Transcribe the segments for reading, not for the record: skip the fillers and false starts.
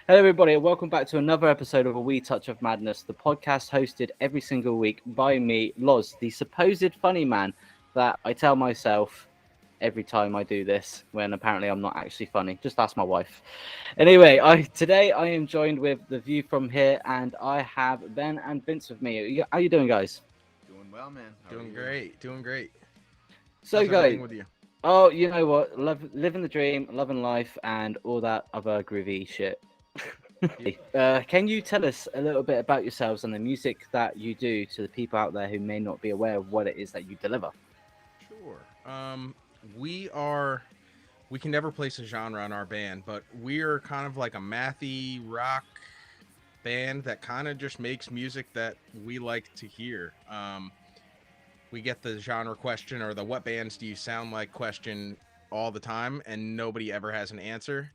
Hello, everybody, and welcome back to another episode of A Wee Touch of Madness, the podcast hosted every single week by me, Loz, the supposed funny man that I tell myself every time I do this, when apparently I'm not actually funny. Just ask my wife. Anyway, today I am joined with the view from here, and I have Ben and Vince with me. How you doing, guys? Doing well, man. How are Doing you? great, doing great. So, How's guys, everything with you? oh, you know what? Living the dream, loving life, and all that other groovy shit. Can you tell us a little bit about yourselves and the music that you do to the people out there who may not be aware of what it is that you deliver? Sure. We are. We can never place a genre in our band, but we're kind of like a mathy rock band that kind of just makes music that we like to hear. We get the genre question or the "what bands do you sound like" question all the time, and nobody ever has an answer.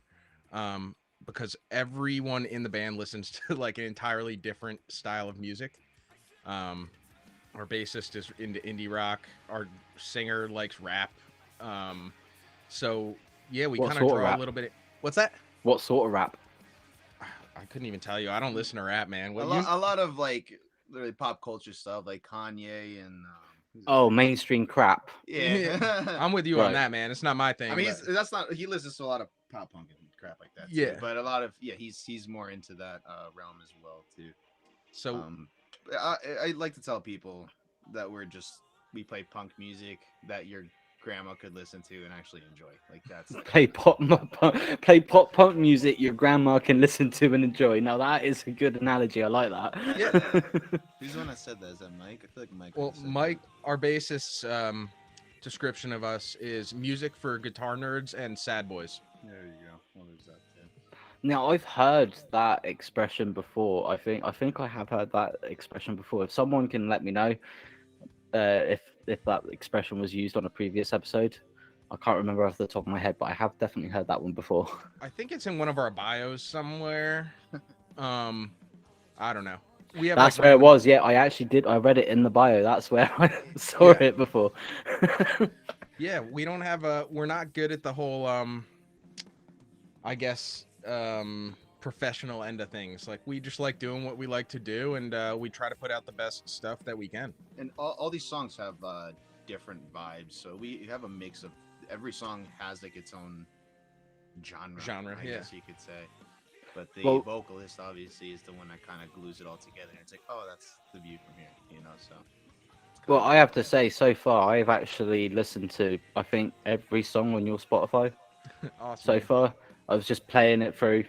Um, because everyone in the band listens to like an entirely different style of music. Um, our bassist is into indie rock. Our singer likes rap. Um, so yeah, we What kind of sort of draw a rap? little bit. What's that? What sort of rap? I couldn't even tell you. I don't listen to rap, man. A What lot, you? a lot of like literally pop culture stuff, like Kanye and who's his Oh, name? mainstream crap. Yeah. I'm with you on Right. that, man. It's not my I thing, mean, but that's not. He listens to a lot of pop punk and crap like that too. yeah. But a lot of he's more into that realm as well too. So Um, I like to tell people that we play punk music that your grandma could listen to and actually enjoy. Like that's Play pop punk music your grandma can listen to and enjoy. Now that is a good analogy. I like yeah. that. who's the one that said that? Is that Mike? I feel like Mike. Well, Said Mike, our bassist's description of us is music for guitar nerds and sad boys. that. There you go. Well, there's that too. Now I've heard that expression before. I think I have heard that expression before. If someone can let me know if that expression was used on a previous episode, I can't remember off the top of my head, but I have definitely heard that one before. I think it's in one of our bios somewhere. Um, I don't know. We have That's like where it random. was. Yeah, I actually did. I read it in the bio. That's where I saw Yeah. it before. Yeah, we don't have a. We're not good at the whole. I guess professional end of things. Like we just like doing what we like to do, and we try to put out the best stuff that we can. And all these songs have different vibes, so we have a mix of every song has like its own genre, I Yeah. guess you could say. But the Well, vocalist obviously is the one that kind of glues it all together. And it's like, oh, that's the view from here, So it's well, kinda I have to say, so far, I've actually listened to, I think, every song on your Spotify Awesome. so Man. far. I was just playing it through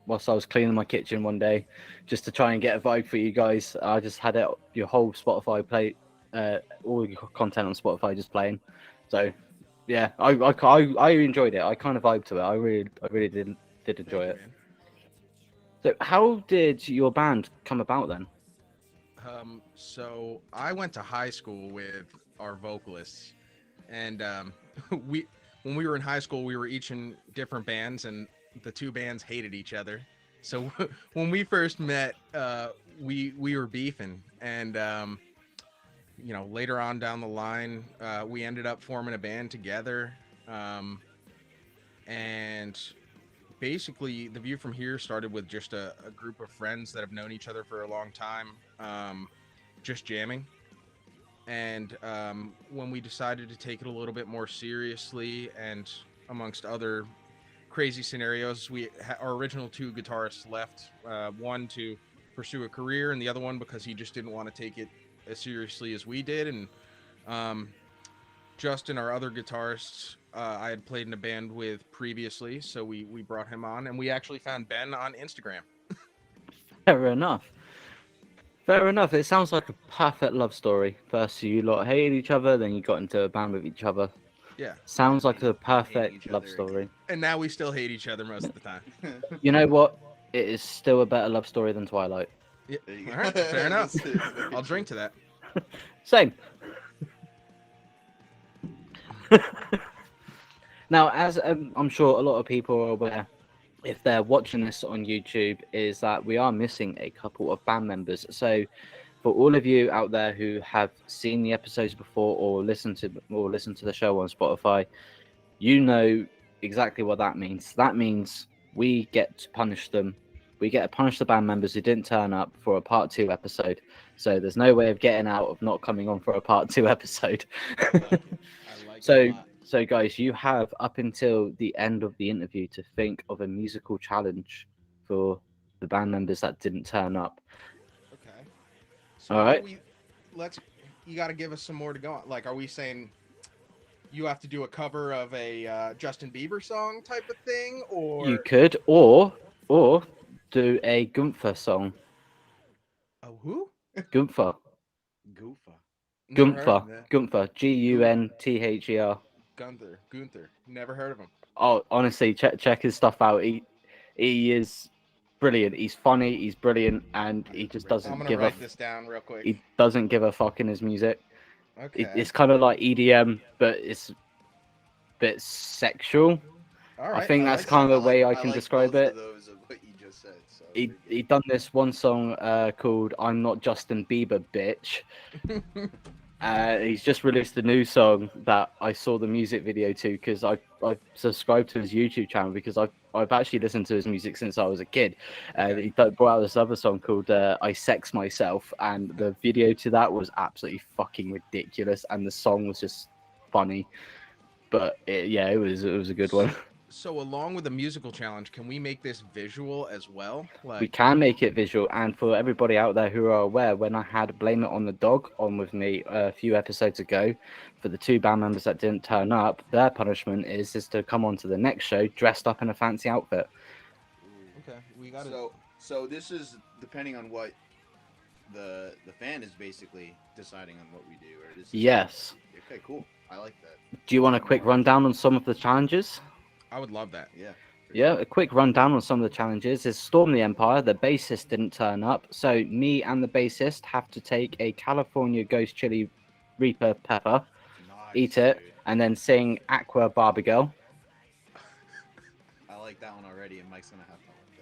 whilst I was cleaning my kitchen one day, just to try and get a vibe for you guys. I just had it, your whole Spotify play, all your content on Spotify just playing. So, yeah, I enjoyed it. I kind of vibed to it. I really did enjoy Thank you, it. man. So, how did your band come about then? So I went to high school with our vocalists, and we when we were in high school, we were each in different bands, and the two bands hated each other. So when we first met, we were beefing, and later on down the line, we ended up forming a band together, um, and basically the view from here started with just a group of friends that have known each other for a long time, just jamming. And when we decided to take it a little bit more seriously, and amongst other crazy scenarios, our original two guitarists left, one to pursue a career and the other one because he just didn't want to take it as seriously as we did. And um, Justin, our other guitarist, I had played in a band with previously, so we brought him on, and we actually found Ben on Instagram. Fair enough. Fair enough. It sounds like a perfect love story. First, you lot hated each other, then you got into a band with each other. Yeah, Sounds like a hating perfect each love other story. and now we still hate each other most of the time. again. You know what? It is still a better love story than Twilight. Yeah, There you all go. right, fair enough. This is very I'll true. drink to that. Same. Now, as I'm sure a lot of people are aware, if they're watching this on YouTube, is that we are missing a couple of band members. So, for all of you out there who have seen the episodes before or listened to the show on Spotify, you know exactly what that means. That means we get to punish them we get to punish the band members who didn't turn up for a part 2 episode. So there's no way of getting out of not coming on for a part 2 episode. I like it. I like it a So, lot. so guys, you have up until the end of the interview to think of a musical challenge for the band members that didn't turn up. Okay. So All what right. are we? You got to give us some more to go on. Like, are we saying you have to do a cover of a Justin Bieber song type of thing, or You could, or do a Gunther song. who? Gunther, Goofa. Never heard of him. Gunther, Gunther. Gunther. Never heard of him. Oh, honestly, check his stuff out. He is brilliant. He's funny. He's brilliant, and he just I'm doesn't gonna give a write this down real quick. he doesn't give a fuck in his music. Okay. It's kind of like EDM, but it's a bit sexual. All right. I think that's like kind of I the way I like can both describe of it. those of what you just said. So He done this one song called "I'm Not Justin Bieber, Bitch." He's just released a new song that I saw the music video to because I subscribed to his YouTube channel because I've actually listened to his music since I was a kid. Okay. He brought out this other song called "I Sex Myself," and the video to that was absolutely fucking ridiculous, and the song was just funny. But it was a good one. So along with the musical challenge, can we make this visual as well? We Like, can make it visual, and for everybody out there who are aware, when I had Blame It on the Dog on with me a few episodes ago, for the 2 band members that didn't turn up, their punishment is to come on to the next show dressed up in a fancy outfit. okay, we got So this is depending on what the fan is basically deciding on what we do, or this is Yes. Okay, cool. I like that. Do you want a quick rundown on some of the challenges? I would love that. Yeah. Yeah, a quick rundown on some of the challenges is Storm the Empire. The bassist didn't turn up, so me and the bassist have to take a California Ghost Chili Reaper pepper, Nice, eat it, dude. and then sing Aqua Barbie Girl. I like that one already, and Mike's gonna have to like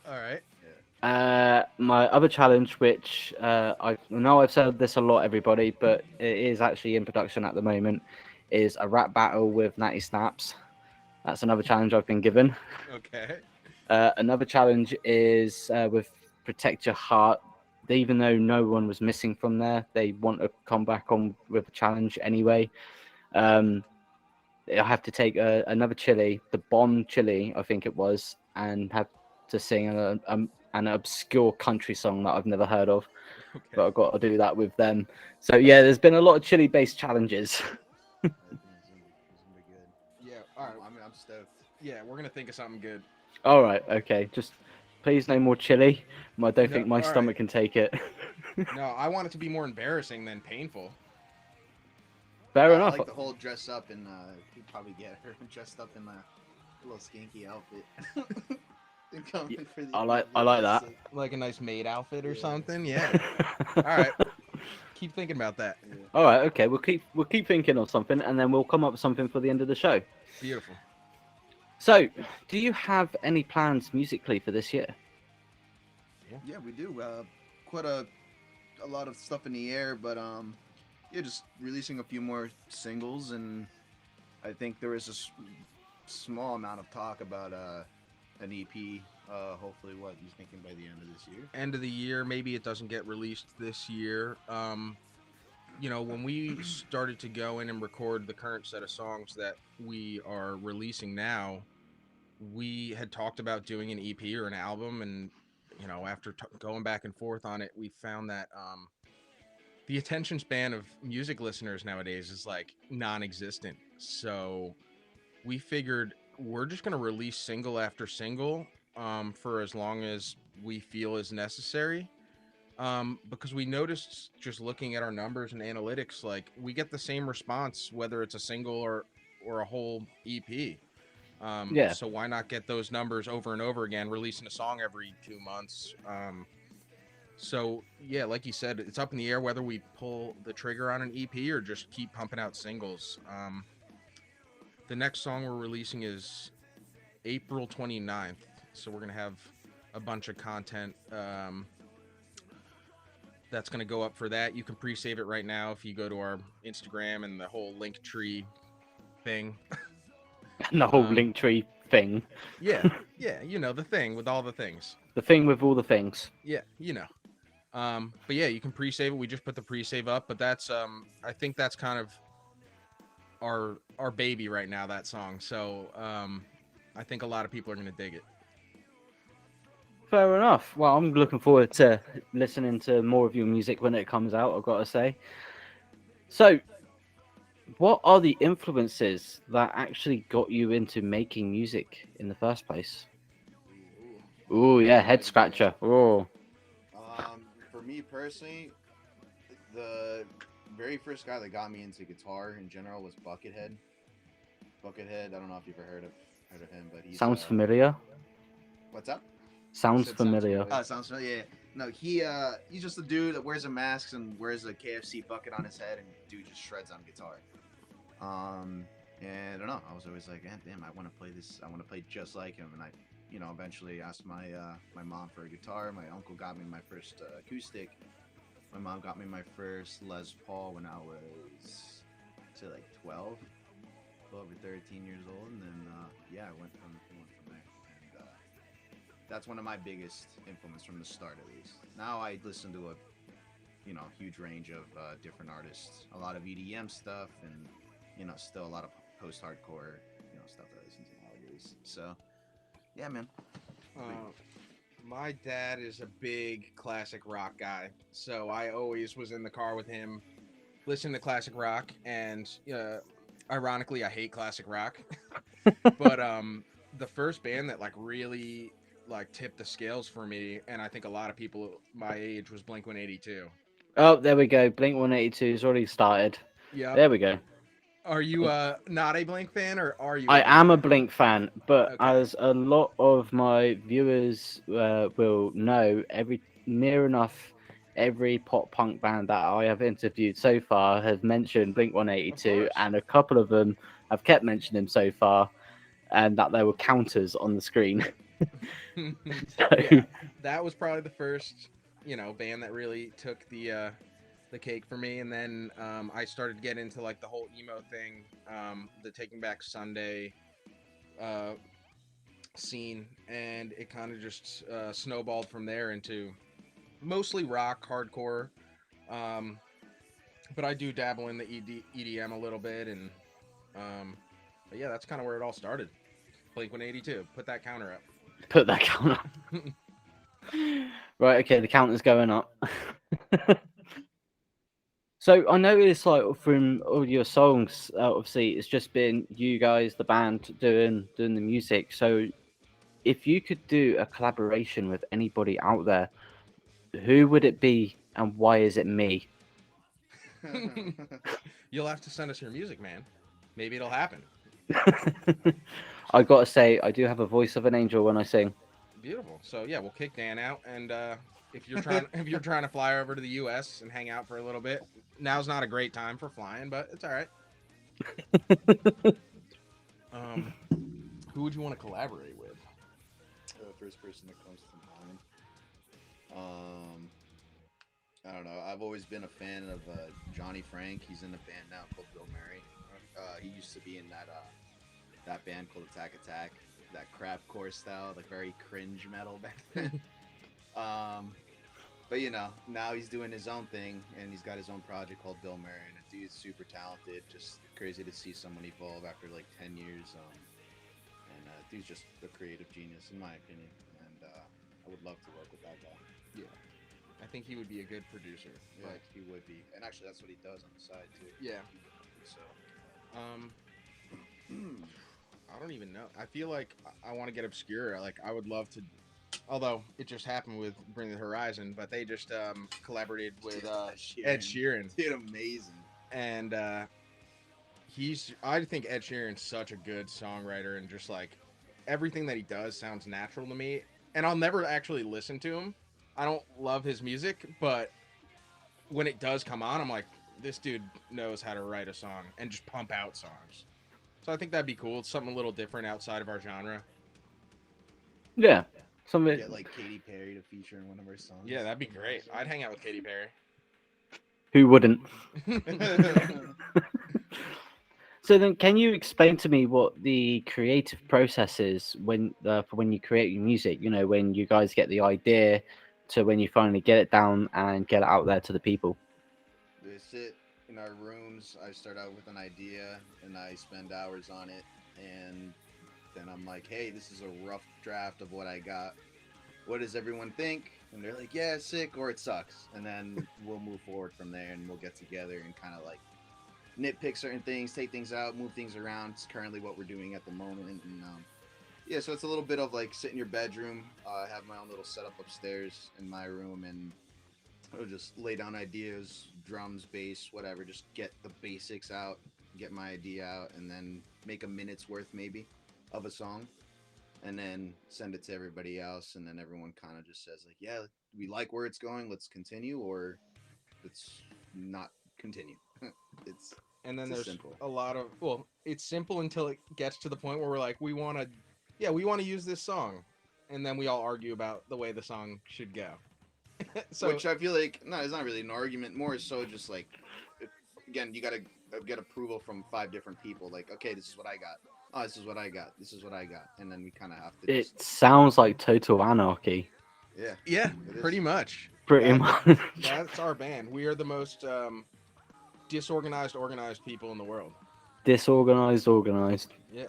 that. All right. My other challenge, which I know I've said this a lot, everybody, but it is actually in production at the moment, is a rap battle with Natty Snaps. That's another challenge I've been given. Okay. Another challenge is with Protect Your Heart. Even though no one was missing from there, they want to come back on with a challenge anyway. I have to take another chili, the Bomb chili, I think it was, and have to sing an obscure country song that I've never heard of. Okay. But I've got to do that with them. So yeah, there's been a lot of chili-based challenges. It's gonna be good. Yeah. All right. I'm stoked. Yeah, we're gonna think of something good. All right, okay. Just please no more chili. I don't No, think my all stomach right. can take it. No, I want it to be more embarrassing than painful. Fair I enough. like the whole dress up, and you'd probably get her dressed up in a little skinky outfit. And come in for the I like that. Like a nice maid outfit or Yeah. something. Yeah. All right. Keep thinking about that. Yeah. All right, okay. We'll keep thinking of something, and then we'll come up with something for the end of the show. Beautiful. So, do you have any plans musically for this year? Yeah, we do. Quite a lot of stuff in the air, but yeah, just releasing a few more singles, and I think there is a small amount of talk about an EP. Hopefully, what you thinking by the end of this year? End of the year, maybe it doesn't get released this year. You know, when we started to go in and record the current set of songs that we are releasing now, we had talked about doing an EP or an album, and you know, after going back and forth on it, we found that the attention span of music listeners nowadays is like non-existent. So we figured we're just going to release single after single for as long as we feel is necessary, because we noticed, just looking at our numbers and analytics, like we get the same response whether it's a single or a whole EP. Yeah. So why not get those numbers over and over again, releasing a song every 2 months? So yeah, like you said, it's up in the air whether we pull the trigger on an EP or just keep pumping out singles. The next song we're releasing is April 29th. So we're going to have a bunch of content that's going to go up for that. You can pre-save it right now if you go to our Instagram and the whole link tree thing. And the whole Linktree thing. Yeah, you know, the thing with all the things. The thing with all the things. Yeah, but yeah, you can pre-save it. We just put the pre-save up, but that's I think that's kind of our baby right now, that song. So I think a lot of people are gonna dig it. Fair enough. Well, I'm looking forward to listening to more of your music when it comes out, I've got to say. So, what are the influences that actually got you into making music in the first place? Ooh, yeah, head scratcher. Oh, For me personally, the very first guy that got me into guitar in general was Buckethead. Buckethead, I don't know if you've ever heard of him, but he's sounds familiar. what's up? Sounds Said sounds familiar. familiar. Sounds familiar. Yeah. No, he's just a dude that wears a mask and wears a KFC bucket on his head, and dude just shreds on guitar. And I don't know. I was always like, damn, I want to play this. I want to play just like him. And I, eventually asked my my mom for a guitar. My uncle got me my first acoustic. My mom got me my first Les Paul when I was, say, like 12 or 13 years old, and then yeah, I went from there. And that's one of my biggest influences from the start, at least. Now I listen to a huge range of different artists, a lot of EDM stuff, and still a lot of post-hardcore stuff that I listen to nowadays. So yeah, man. My dad is a big classic rock guy, so I always was in the car with him, listening to classic rock. And ironically, I hate classic rock, but the first band that like really like tipped the scales for me, and I think a lot of people my age, was Blink-182. Oh, there we go. Blink 182 has already started. Yeah. There we go. Are you not a Blink fan, or are you? I am a fan? Blink fan, but Okay. as a lot of my viewers will know, near enough every pop punk band that I have interviewed so far has mentioned Blink 182, course. and a couple of them have kept mentioning him so far, and that there were counters on the screen. So, Yeah, that was probably the first, band that really took the cake for me. And then I started getting into like the whole emo thing, the Taking Back Sunday uh, scene, and it kind of just snowballed from there into mostly rock, hardcore. Um, but I do dabble in the EDM a little bit, and but yeah, that's kind of where it all started. Blink 182, put that counter up. put that counter. Right, okay, the counter's going up. So I noticed, like, from all your songs, obviously it's just been you guys, the band, doing the music. So if you could do a collaboration with anybody out there, who would it be, and why is it me? You'll have to send us your music, man. Maybe it'll happen. I gotta say, I do have a voice of an angel when I sing. Beautiful. So yeah, we'll kick Dan out, and if you're trying to fly over to the U.S. and hang out for a little bit, now's not a great time for flying, but it's all right. Who would you want to collaborate with? The first person that comes to mind. I don't know. I've always been a fan of Johnny Frank. He's in a band now called Bill Murray. He used to be in that band called Attack Attack, that crapcore style, like very cringe metal back then. But now he's doing his own thing, and he's got his own project called Bill Murray, and the dude's super talented. Just crazy to see someone evolve after like 10 years. And dude's just a creative genius, in my opinion. And I would love to work with that guy. Yeah, I think he would be a good producer. Yeah, he would be. And actually, that's what he does on the side too. Yeah. So, I don't even know. I feel like I want to get obscure. Like I would love to, although it just happened with Bring the Horizon, but they just collaborated with Ed Sheeran. Dude, amazing. And I think Ed Sheeran's such a good songwriter, and just like everything that he does sounds natural to me. And I'll never actually listen to him. I don't love his music, but when it does come on, I'm like, this dude knows how to write a song and just pump out songs. So I think that'd be cool. It's something a little different outside of our genre. Yeah, something. Get like Katy Perry to feature in one of her songs. Yeah, that'd be great. I'd hang out with Katy Perry. Who wouldn't? So then, can you explain to me what the creative process is for when you create your music? You know, when you guys get the idea to when you finally get it down and get it out there to the people. We sit in our rooms. I start out with an idea and I spend hours on it. And then I'm like, hey, this is a rough draft of what I got. What does everyone think? And they're like, yeah, it's sick or it sucks. And then we'll move forward from there and we'll get together and kind of like nitpick certain things, take things out, move things around. It's currently what we're doing at the moment. And yeah, so it's a little bit of like sit in your bedroom. I have my own little setup upstairs in my room and I'll just lay down ideas, drums, bass, whatever. Just get the basics out, get my idea out, and then make a minute's worth maybe of a song, and then send it to everybody else, and then everyone kind of just says like, yeah, we like where it's going, let's continue, or let's not continue. it's And then it's as there's simple. a lot of, well, it's simple until it gets to the point where we're like, we want to use this song, and then we all argue about the way the song should go. So Which I feel like no, it's not really an argument. More so just like, again, you gotta get approval from 5 different people. Like, okay, this is what I got. Oh, this is what I got. This is what I got, and then we kind of have to just It sounds like total anarchy, yeah, yeah, it pretty is. much. pretty That much. that's our band. We are the most disorganized, organized people in the world. Disorganized, organized. Yeah.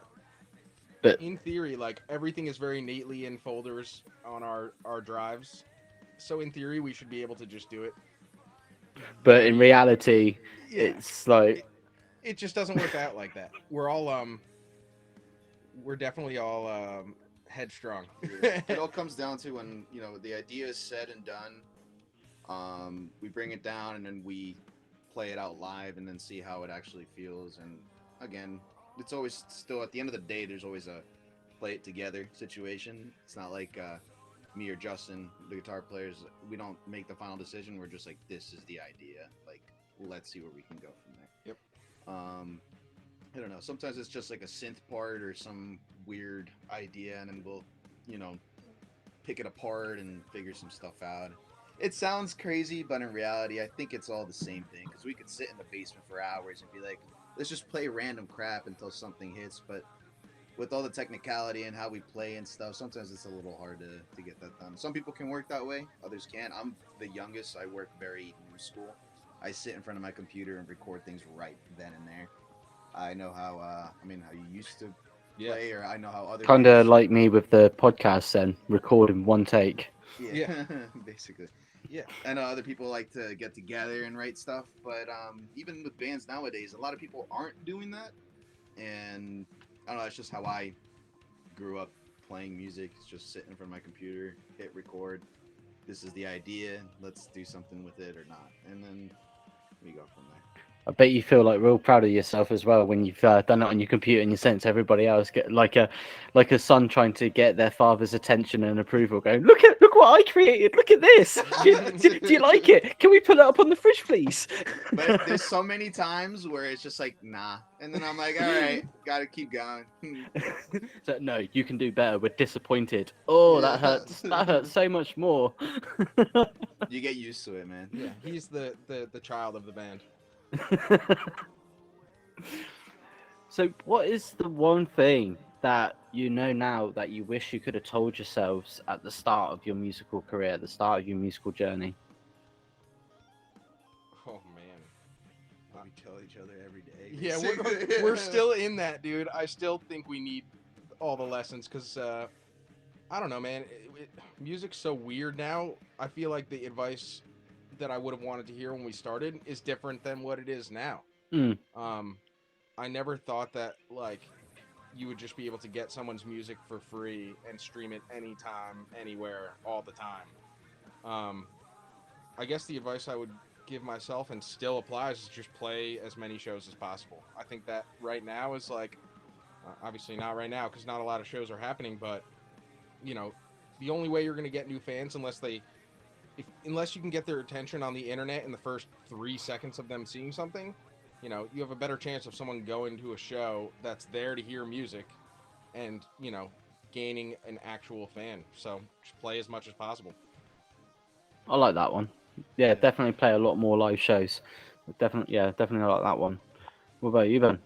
But In theory, like everything is very neatly in folders on our drives. So in theory, we should be able to just do it. in Very reality, yeah. it's like It just doesn't work out like that. We're definitely all headstrong. It all comes down to when the idea is said and done. We bring it down and then we play it out live and then see how it actually feels. And again, it's always still at the end of the day, there's always a play it together situation. It's not like me or Justin, the guitar players, we don't make the final decision. We're just like, this is the idea. Like, let's see where we can go from there. Yep. Um, I don't know. Sometimes it's just like a synth part or some weird idea, and then we'll, you know, pick it apart and figure some stuff out. It sounds crazy, but in reality, I think it's all the same thing. Because we could sit in the basement for hours and be like, let's just play random crap until something hits. But with all the technicality and how we play and stuff, sometimes it's a little hard to get that done. Some people can work that way, others can't. I'm the youngest. I work very new school. I sit in front of my computer and record things right then and there. I know how, how you used to Yeah. play, or I know how other kind of bands. like me with the podcast. Then record in one take. Yeah, Yeah. basically. Yeah. I know other people like to get together and write stuff, but even with bands nowadays, a lot of people aren't doing that. And I don't know, that's just how I grew up playing music. It's just sitting in front of my computer, hit record. This is the idea. Let's do something with it or not. And then we go from there. I bet you feel like real proud of yourself as well when you've done it on your computer and you sent it to everybody else. Get like a son trying to get their father's attention and approval. Going, look what I created. Look at this. Do you like it? Can we put it up on the fridge, please? But there's so many times where it's just like, nah. And then I'm like, all right, gotta keep going. So, no, you can do better. We're disappointed. Oh, Yeah. that hurts. That hurts so much more. You get used to it, man. Yeah. He's the child of the band. So, what is the one thing that you know now that you wish you could have told yourselves at the start of your musical career, at the start of your musical journey? Oh man. We tell each other every day. Yeah, we're still in that, dude. I still think we need all the lessons because I don't know, man. Music's so weird now. I feel like the advice that I would have wanted to hear when we started is different than what it is now. Mm. I never thought that like you would just be able to get someone's music for free and stream it anytime, anywhere, all the time. I guess the advice I would give myself and still applies is just play as many shows as possible. I think that right now is like obviously not right now because not a lot of shows are happening, but you know, the only way you're going to get new fans unless you can get their attention on the internet in the first 3 seconds of them seeing something, you know, you have a better chance of someone going to a show that's there to hear music and, you know, gaining an actual fan. So just play as much as possible. I like that one. Yeah, definitely play a lot more live shows. Definitely like that one. What about you, Ben?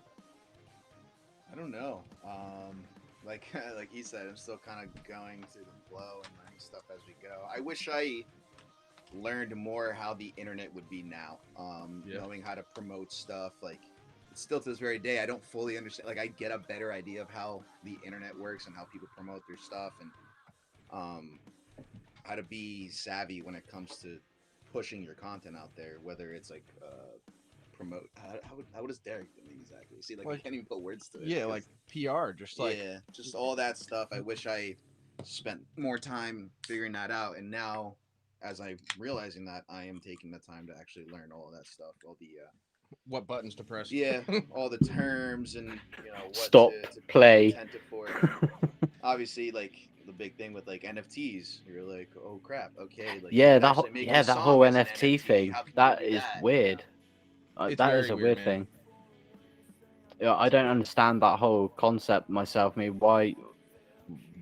I don't know. Like like he said, I'm still kind of going through the flow and learning stuff as we go. I wish I learned more how the internet would be now. Yeah. Knowing how to promote stuff. Like still to this very day, I don't fully understand. Like I get a better idea of how the internet works and how people promote their stuff and um, how to be savvy when it comes to pushing your content out there. Whether it's like promote. How does Derek mean exactly? See, like I Like, can't even put words to it. yeah, like PR, just like Yeah, just all that stuff. I wish I spent more time figuring that out. And now, as I'm realizing that, I am taking the time to actually learn all of that stuff. All the what buttons to press. yeah, all the terms and what Stop, to be play. attentive for. Obviously, like the big thing with like NFTs, you're like, oh crap, okay, like you Yeah, could actually make your that song whole as an NFT NFT. thing. How can That you do is that? weird. It's That is very a weird, weird man. thing. Yeah, I don't understand that whole concept myself. I mean, why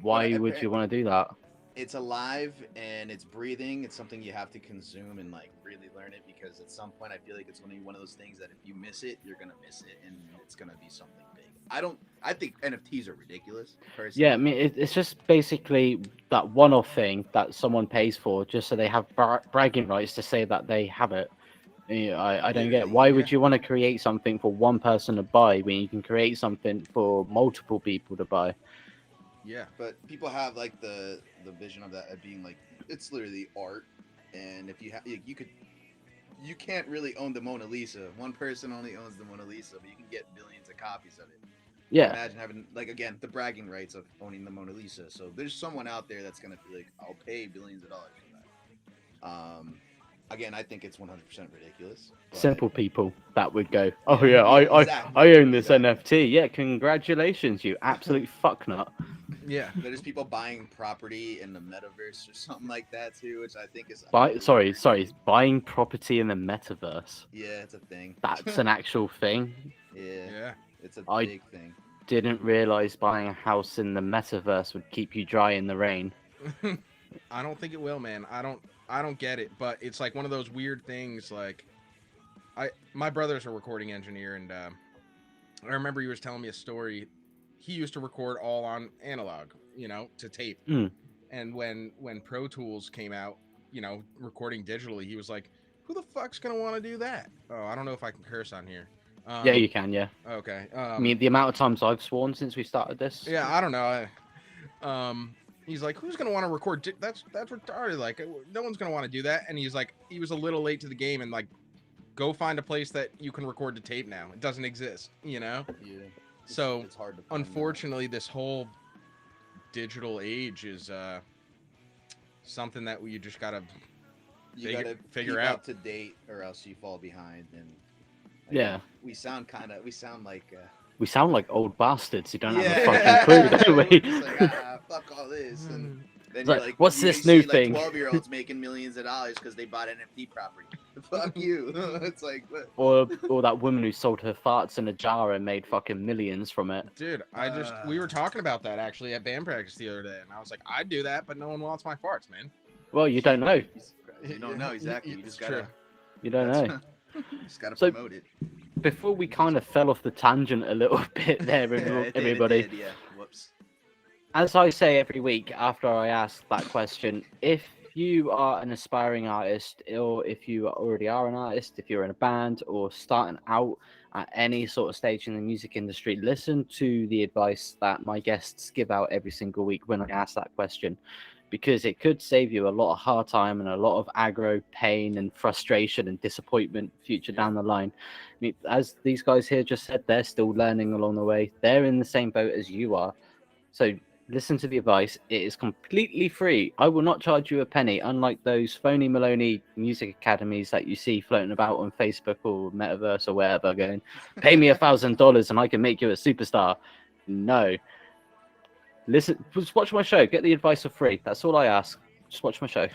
But would you want to do that? it's alive and it's breathing. It's something you have to consume and like really learn it because at some point I feel like it's going to be one of those things that if you miss it, you're going to miss it and it's going to be something big. I think NFTs are ridiculous personally. Yeah, I mean, it's just basically that one-off thing that someone pays for just so they have bragging rights to say that they have it. Yeah, I don't get it. Literally, Why Yeah. would you want to create something for one person to buy when you can create something for multiple people to buy? Yeah. but people have like the vision of that as being like it's literally art and if you you could you can't really own the Mona Lisa. One person only owns the Mona Lisa, but you can get billions of copies of it. Yeah, Imagine having like again the bragging rights of owning the Mona Lisa. So there's someone out there that's gonna be like, I'll pay billions of dollars for that. Again, I think it's 100% ridiculous. But simple people that would go, oh yeah, yeah, yeah, exactly, I own this exactly. NFT. Yeah, congratulations, you absolute fucknut. Yeah. There's people buying property in the metaverse or something like that too, which I think is Sorry, unbelievable. buying property in the metaverse. Yeah, it's a thing. That's an actual thing. Yeah, Yeah. it's a I big thing. didn't realize buying a house in the metaverse would keep you dry in the rain. I don't think it will, man. I don't get it, but it's like one of those weird things like my brother's a recording engineer and I remember he was telling me a story. He used to record all on analog, to tape. Mm. And when Pro Tools came out, recording digitally, he was like, "Who the fuck's gonna want to do that?" Oh, I don't know if I can curse on here. Yeah, you can. Yeah. Okay. I mean, the amount of times I've sworn since we started this. Yeah, I don't know. He's like, "Who's gonna want to record? That's retarded. Like, no one's gonna want to do that." And he's like, he was a little late to the game, and like, go find a place that you can record to tape now. It doesn't exist, Yeah. So it's hard to find that. unfortunately, this whole digital age is something that you just gotta You gotta figure keep out. up to date, or else you fall behind. And Yeah. we sound like We sound like old bastards who don't have a yeah, fucking clue, don't we're we? just like fuck all this, and then It's you're like, like, what's you this see, new like, thing? 12-year-olds making millions of dollars because they bought NFT property. Fuck you. It's like, what? Or that woman who sold her farts in a jar and made fucking millions from it. Dude, we were talking about that actually at band practice the other day, and I was like, I'd do that, but no one wants my farts, man. Well, you don't know. You don't know exactly. You It's just gotta. true. You don't know. Just gotta So- promote it. Before we kind of fell off the tangent a little bit there, It everybody. did, yeah. Whoops. As I say every week after I ask that question, if you are an aspiring artist, or if you already are an artist, if you're in a band or starting out at any sort of stage in the music industry, listen to the advice that my guests give out every single week when I ask that question, because it could save you a lot of hard time and a lot of aggro, pain, and frustration and disappointment future down the line. I mean, as these guys here just said, they're still learning along the way. They're in the same boat as you are. So listen to the advice. It is completely free. I will not charge you a penny, unlike those phony Maloney music academies that you see floating about on Facebook or Metaverse or wherever, going, pay me $1,000 and I can make you a superstar. No. Listen, just watch my show. Get the advice for free. That's all I ask. Just watch my show.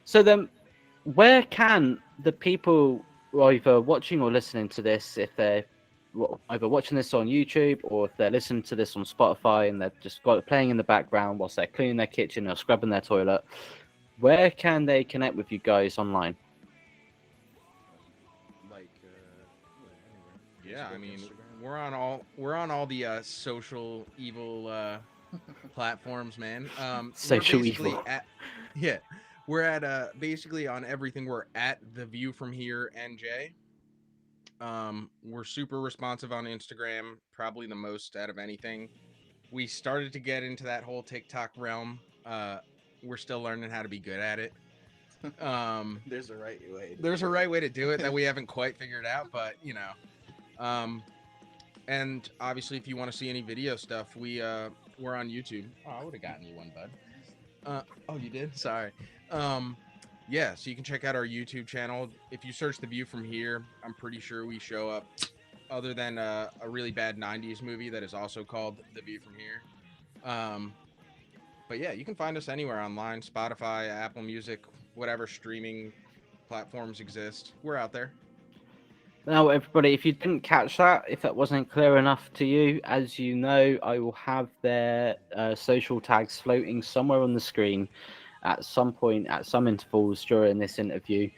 So then, where can the people who are either watching or listening to this, if they're either watching this on YouTube or if they're listening to this on Spotify and they've just got it playing in the background whilst they're cleaning their kitchen or scrubbing their toilet, where can they connect with you guys online? Like, Yeah, I mean, Instagram. we're on all the social evil platforms, man. We're Social basically evil. at yeah, we're at basically on everything. We're at the View from Here NJ. We're super responsive on Instagram, probably the most out of anything. We started to get into that whole TikTok realm. We're still learning how to be good at it. Um, There's a right way. there's a right way to do it that we haven't quite figured out, but you know. Um, and obviously, if you want to see any video stuff, we're on YouTube. Oh, I would have gotten you one, bud. Oh, you did? Sorry. Um, yeah, so you can check out our YouTube channel. If you search The View from Here, I'm pretty sure we show up. Other than a really bad '90s movie that is also called The View from Here. Um, but yeah, you can find us anywhere online: Spotify, Apple Music, whatever streaming platforms exist. We're out there. Now, everybody, if you didn't catch that, if that wasn't clear enough to you, as you know, I will have their social tags floating somewhere on the screen at some point, at some intervals during this interview.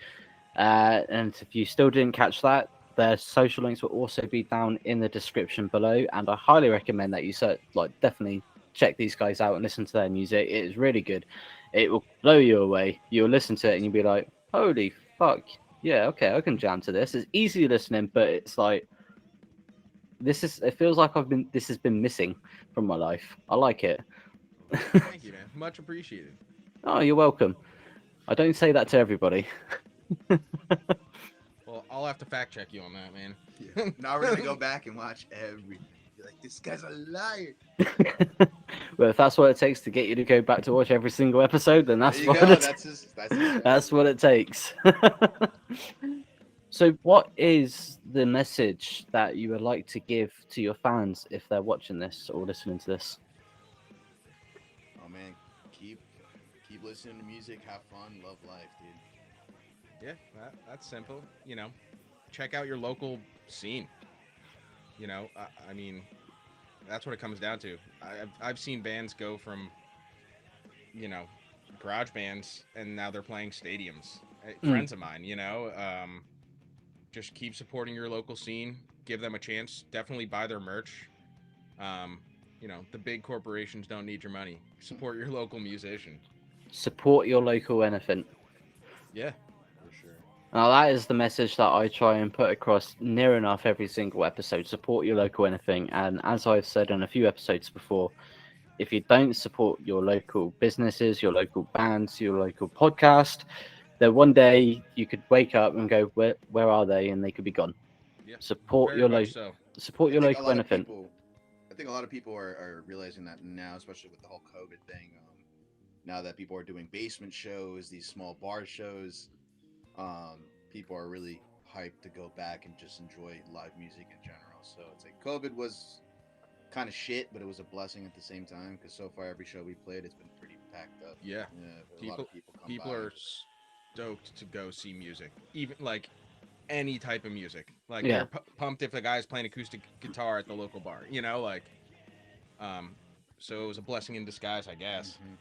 And if you still didn't catch that, their social links will also be down in the description below. And I highly recommend that you definitely check these guys out and listen to their music. It is really good. It will blow you away. You'll listen to it and you'll be like, "Holy fuck! Yeah, okay, I can jam to this." It's easy listening, but it's like this is. It feels like This has been missing from my life. I like it. Thank you, man. Much appreciated. Oh, you're welcome. I don't say that to everybody. Well, I'll have to fact check you on that, man. Yeah. Now we're gonna go back and watch every. You're like, this guy's a liar. Well, if that's what it takes to get you to go back to watch every single episode, then that's There you what go. it, That's his that's what it takes. So, what is the message that you would like to give to your fans if they're watching this or listening to this? Oh man, keep listening to music, have fun, love life, dude. Yeah, that's simple. You know, check out your local scene. You know, I mean, that's what it comes down to. I've seen bands go from, you know, garage bands and now they're playing stadiums. Mm. Friends of mine, you know, just keep supporting your local scene. Give them a chance. Definitely buy their merch. Um, you know, the big corporations don't need your money. Support your local musician. Support your local anything. Yeah. For sure. Now, that is the message that I try and put across near enough every single episode. Support your local anything. And as I've said in a few episodes before, if you don't support your local businesses, your local bands, your local podcast, then one day you could wake up and go, where are they? And they could be gone. Yeah. Support Very your much so. support I your think a local lot of anything. people. I think a lot of people are realizing that now, especially with the whole COVID thing. Now that people are doing basement shows, these small bar shows, people are really hyped to go back and just enjoy live music in general. So it's like COVID was kind of shit, but it was a blessing at the same time because so far every show we played, it's been pretty packed up. Yeah. A lot of people come People by. are stoked to go see music. Even like any type of music. Like Yeah. they're pumped if a guy's playing acoustic guitar at the local bar, you know, like so it was a blessing in disguise, I guess. Mhm.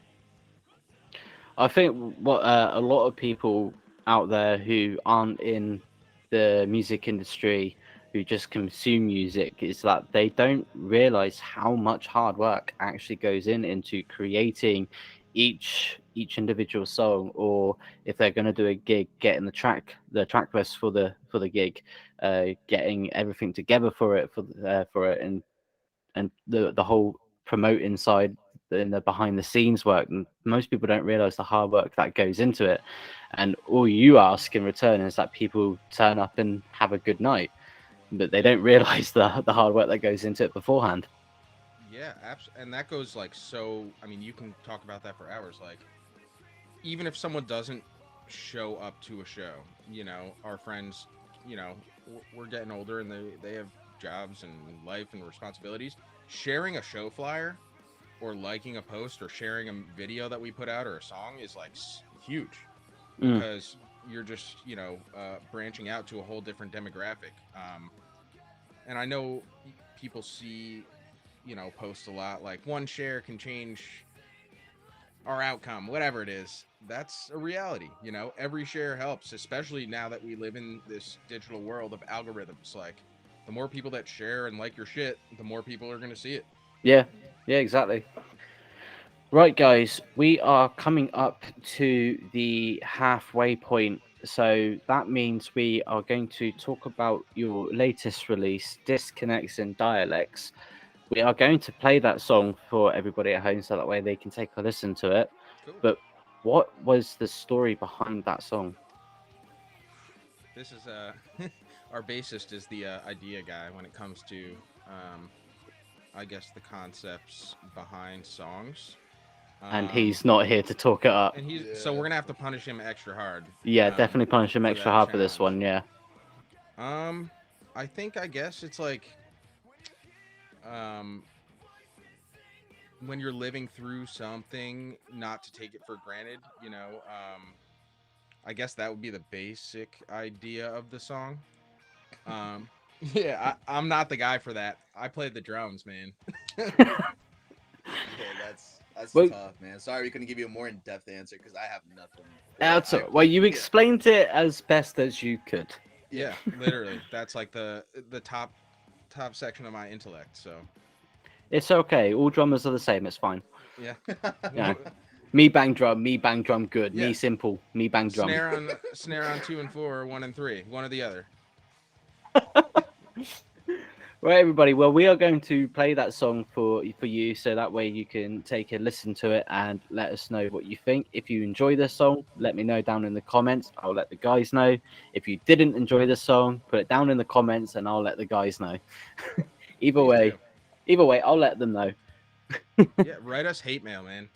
I think what a lot of people out there who aren't in the music industry, who just consume music, is that they don't realize how much hard work actually goes into creating each individual song, or if they're going to do a gig, getting the track list for the gig, getting everything together for it, and the whole promoting side and the behind the scenes work. And most people don't realize the hard work that goes into it, and all you ask in return is that people turn up and have a good night, but they don't realize the hard work that goes into it beforehand. Yeah, and that goes like so. I mean, you can talk about that for hours. Like, even if someone doesn't show up to a show, you know, our friends, you know, we're getting older and they have jobs and life and responsibilities. Sharing a show flyer or liking a post or sharing a video that we put out or a song is like huge Mm. because you're just, you know, branching out to a whole different demographic. And I know people see, you know, posts a lot like one share can change our outcome, whatever it is. That's a reality, you know. Every share helps, especially now that we live in this digital world of algorithms. Like, the more people that share and like your shit, the more people are gonna see it. Yeah, exactly. Right, guys, we are coming up to the halfway point. So that means we are going to talk about your latest release, Disconnects in Dialects. We are going to play that song for everybody at home so that way they can take a listen to it. Cool. But what was the story behind that song? This is our bassist is the idea guy when it comes to I guess the concepts behind songs. And he's not here to talk it up. And so we're gonna have to punish him extra hard. Yeah, definitely punish him extra hard for this one. Yeah. I guess it's like when you're living through something, not to take it for granted. I guess that would be the basic idea of the song. Yeah, I'm not the guy for that. I played the drums, man. Yeah, that's tough, man. Sorry we couldn't give you a more in-depth answer because I have nothing. Well, you explained it as best as you could. Yeah, literally. That's like the top section of my intellect. So it's okay. All drummers are the same. It's fine. Yeah. Yeah. Me bang drum. Good. Yeah. Me simple. Me bang drum. Snare on 2 and 4, 1 and 3, one or the other. Right, everybody. Well, we are going to play that song for you, so that way you can take a listen to it and let us know what you think. If you enjoy this song, let me know down in the comments. I'll let the guys know. If you didn't enjoy the song, put it down in the comments, and I'll let the guys know. Either way, I'll let them know. Yeah, write us hate mail, man.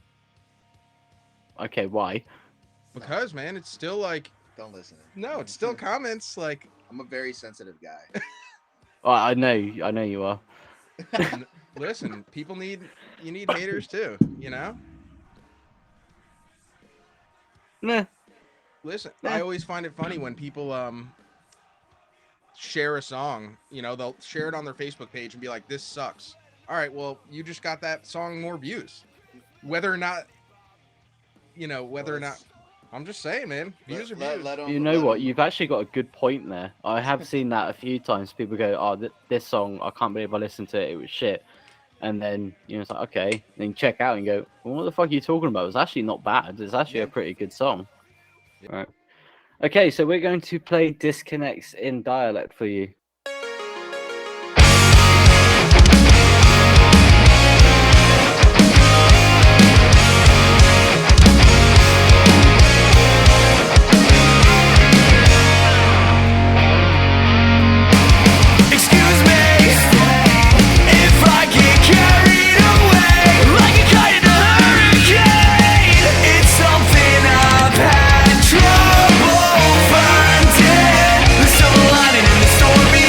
Okay, why? Because, man, it's still like. Don't listen. No, it's still comments. Like, I'm a very sensitive guy. Oh, I know you are. Listen, you need haters too, Nah. Listen, I always find it funny when people share a song, they'll share it on their Facebook page and be like, this sucks. All right, well, you just got that song more views. Whether or not I'm just saying, man. Views are views. You know what? You've actually got a good point there. I have seen that a few times. People go, "Oh, this song, I can't believe I listened to it. It was shit." And then it's like, okay. Then you check out and go, well, "What the fuck are you talking about? It's actually not bad. It's actually a pretty good song." Yeah. Right. Okay, so we're going to play Disconnects in Dialect for you. Trouble finding the silver lining in the stormy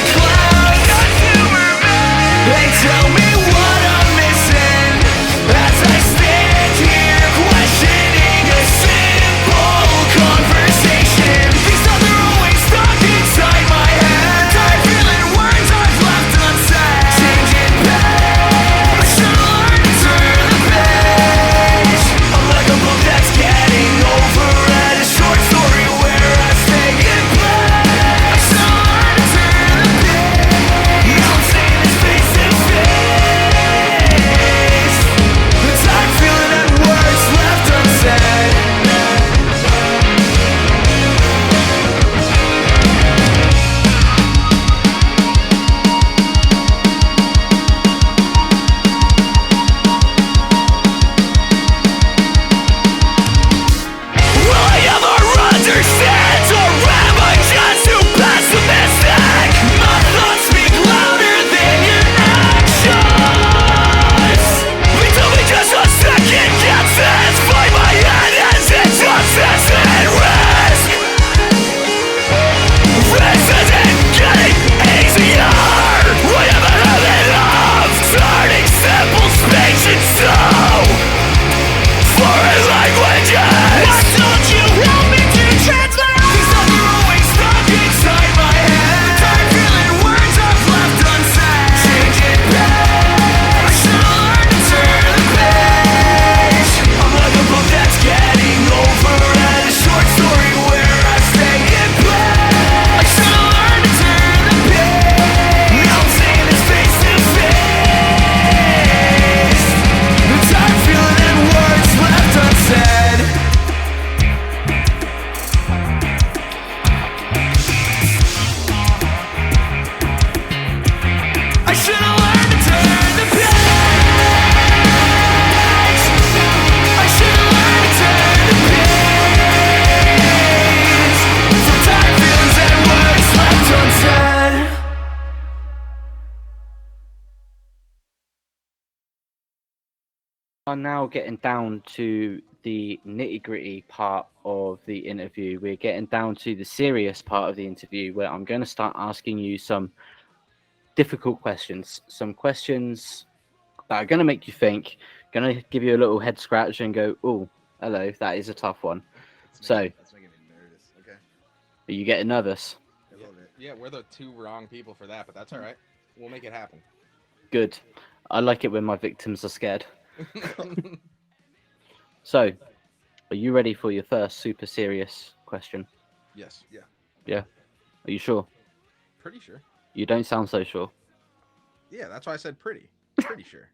are now getting down to the nitty-gritty part of the interview. We're getting down to the serious part of the interview where I'm going to start asking you some difficult questions, some questions that are going to make you think, going to give you a little head scratch and go, oh, hello, that is a tough one. That's So, making me nervous. Okay. are you getting nervous? A little bit. Yeah, we're the two wrong people for that, but that's all right. We'll make it happen. Good. I like it when my victims are scared. So, are you ready for your first super serious question? Yes. Yeah. Yeah. Are you sure? Pretty sure. You don't sound so sure. Yeah, that's why I said pretty. Pretty sure.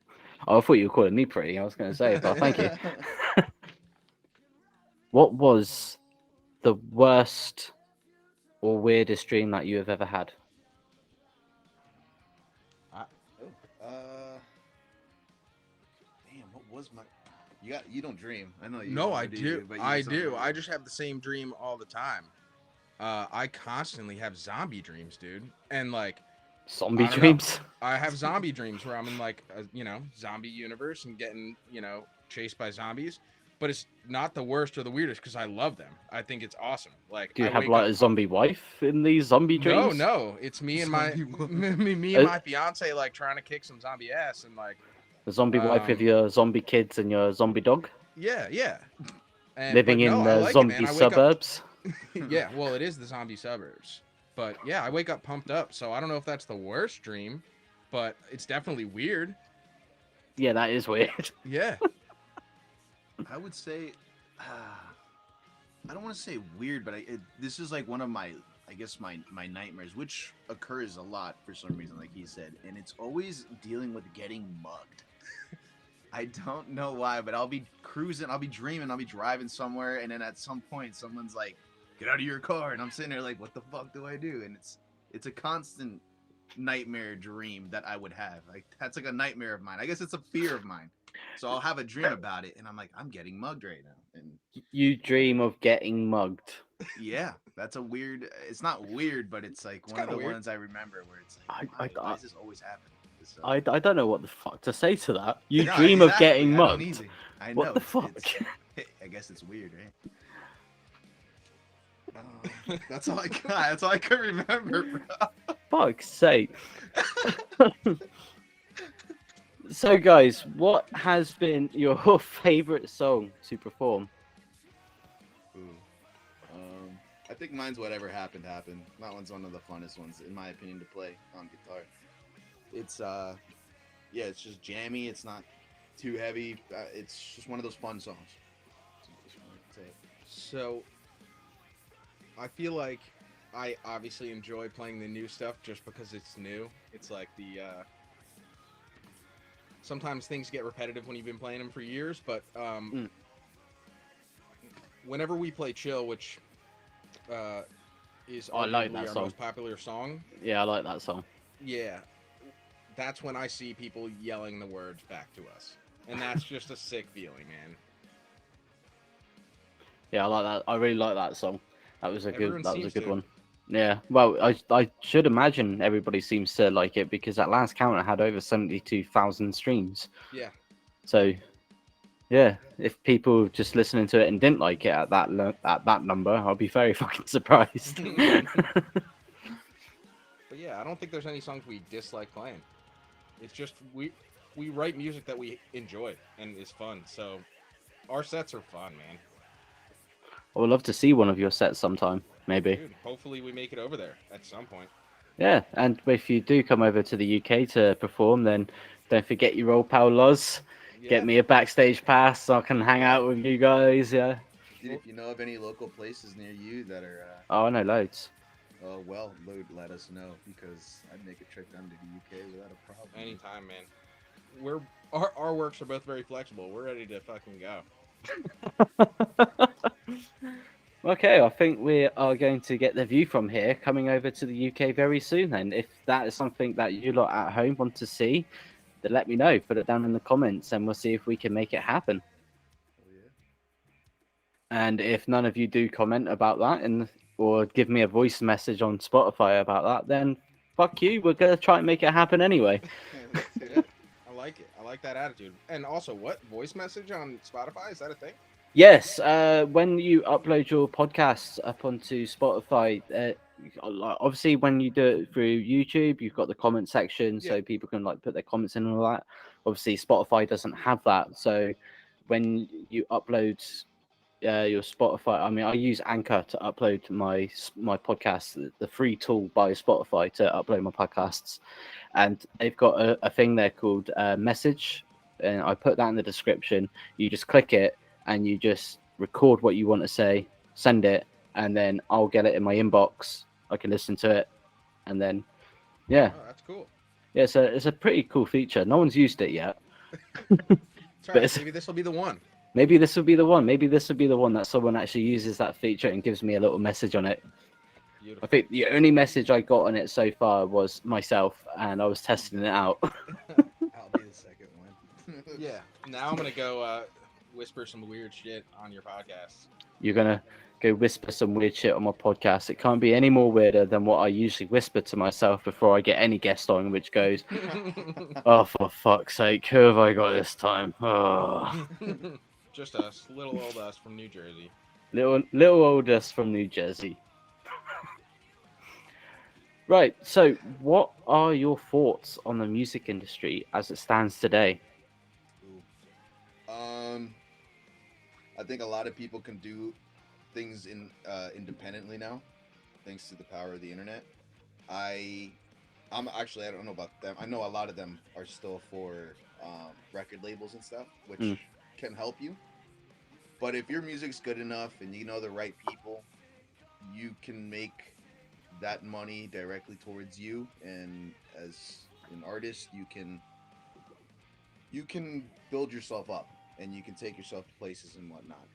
Oh, I thought you were calling me pretty. I was going to say, but thank you. What was the worst or weirdest dream that you have ever had? Damn, what was my? You don't dream. I know you. No, don't, I do do. you? But you I just don't do. know. I just have the same dream all the time. I constantly have zombie dreams, dude. And like, Zombie I don't know. dreams? I have zombie dreams where I'm in like a zombie universe and getting chased by zombies. But it's not the worst or the weirdest because I love them. I think it's awesome. Like Do you I have wake like up a zombie wife in these zombie No, dreams? no, it's me and my Zombie woman. me and my fiance like trying to kick some zombie ass and like The zombie wife with um your zombie kids and your zombie dog? yeah. And Living but no, in I the like it, man. zombie I wake up suburbs? yeah, well, it is the zombie suburbs. But yeah, I wake up pumped up. So I don't know if that's the worst dream, but it's definitely weird. Yeah, that is weird. Yeah. I would say, I don't want to say weird, but this is like one of my, I guess my nightmares, which occurs a lot for some reason, like he said, and it's always dealing with getting mugged. I don't know why, but I'll be cruising, I'll be dreaming, I'll be driving somewhere, and then at some point, someone's like, "Get out of your car," and I'm sitting there like, "What the fuck do I do?" And it's a constant nightmare dream that I would have. Like that's like a nightmare of mine. I guess it's a fear of mine. So I'll have a dream about it, and I'm like, I'm getting mugged right now, and You dream of getting mugged. yeah, that's a weird. It's not weird, but it's like It's one of kinda the weird. ones I remember where it's like, I, why does this always happen? So, I don't know what the fuck to say to that. You no, dream of exactly, getting I don't mugged. either. I know. What the fuck? I guess it's weird, right? That's all I got. That's all I could remember, bro. Fuck's sake. So, guys, what has been your favorite song to perform? Ooh. I think mine's "Whatever Happened Happened." That one's one of the funnest ones, in my opinion, to play on guitar. It's yeah, it's just jammy. It's not too heavy. It's just one of those fun songs. So I feel like I obviously enjoy playing the new stuff just because it's new. It's like the sometimes things get repetitive when you've been playing them for years, but whenever we play Chill, which is I like arguably that our song. most popular song, Yeah, I like that song. yeah, that's when I see people yelling the words back to us. And that's just a sick feeling, man. Yeah, I like that. I really like that song. That was a Everyone good. That was a seems good to. one. Yeah. Well, I should imagine everybody seems to like it because at last count it had over 72,000 streams. Yeah. So, yeah, if people just listening to it and didn't like it at that number, I'll be very fucking surprised. But yeah, I don't think there's any songs we dislike playing. It's just we write music that we enjoy and is fun. So our sets are fun, man. I would love to see one of your sets sometime, maybe. Dude, hopefully we make it over there at some point. Yeah, and if you do come over to the UK to perform, then don't forget your old pal Loz. Yeah. Get me a backstage pass so I can hang out with you guys. Yeah. Dude, if you know of any local places near you that are, Oh, I know loads. well, let us know because I'd make a trip down to the UK without a problem. Anytime, man. Our works are both very flexible. We're ready to fucking go. Okay, I think we are going to get the view from here coming over to the UK very soon. Then, if that is something that you lot at home want to see, then let me know. Put it down in the comments, and we'll see if we can make it happen. Oh, yeah. And if none of you do comment about that, or give me a voice message on Spotify about that, then fuck you. We're gonna try and make it happen anyway. Let's do that. I like it. I like that attitude. And also, what voice message on Spotify, is that a thing? Yes, when you upload your podcasts up onto Spotify, obviously when you do it through YouTube, you've got the comment section, Yeah. so people can like put their comments in and all that. Obviously, Spotify doesn't have that, so when you upload your Spotify, I mean, I use Anchor to upload my podcast, the free tool by Spotify to upload my podcasts, and they've got a thing there called message, and I put that in the description. You just click it and you just record what you want to say, send it, and then I'll get it in my inbox. I can listen to it, and then yeah, Oh, that's cool. yeah. So it's a pretty cool feature. No one's used it yet, It's all but right. Maybe this will be the one. maybe this will be the one. Maybe this will be the one that someone actually uses that feature and gives me a little message on it. Beautiful. I think the only message I got on it so far was myself, and I was testing it out. I'll be the second one. Yeah. Now I'm gonna go whisper some weird shit on your podcast. You're gonna go whisper some weird shit on my podcast. It can't be any more weirder than what I usually whisper to myself before I get any guest on, which goes, "Oh, for fuck's sake, who have I got this time? Oh, Just us, little old us from New Jersey. little oldest from New Jersey." Right. So, what are your thoughts on the music industry as it stands today? Ooh. I think a lot of people can do things independently now, thanks to the power of the internet. I I don't know about them. I know a lot of them are still for record labels and stuff, Mm. which can help you. But if your music's good enough and you know the right people, you can make that money directly towards you. And as an artist, you can build yourself up and you can take yourself to places and whatnot.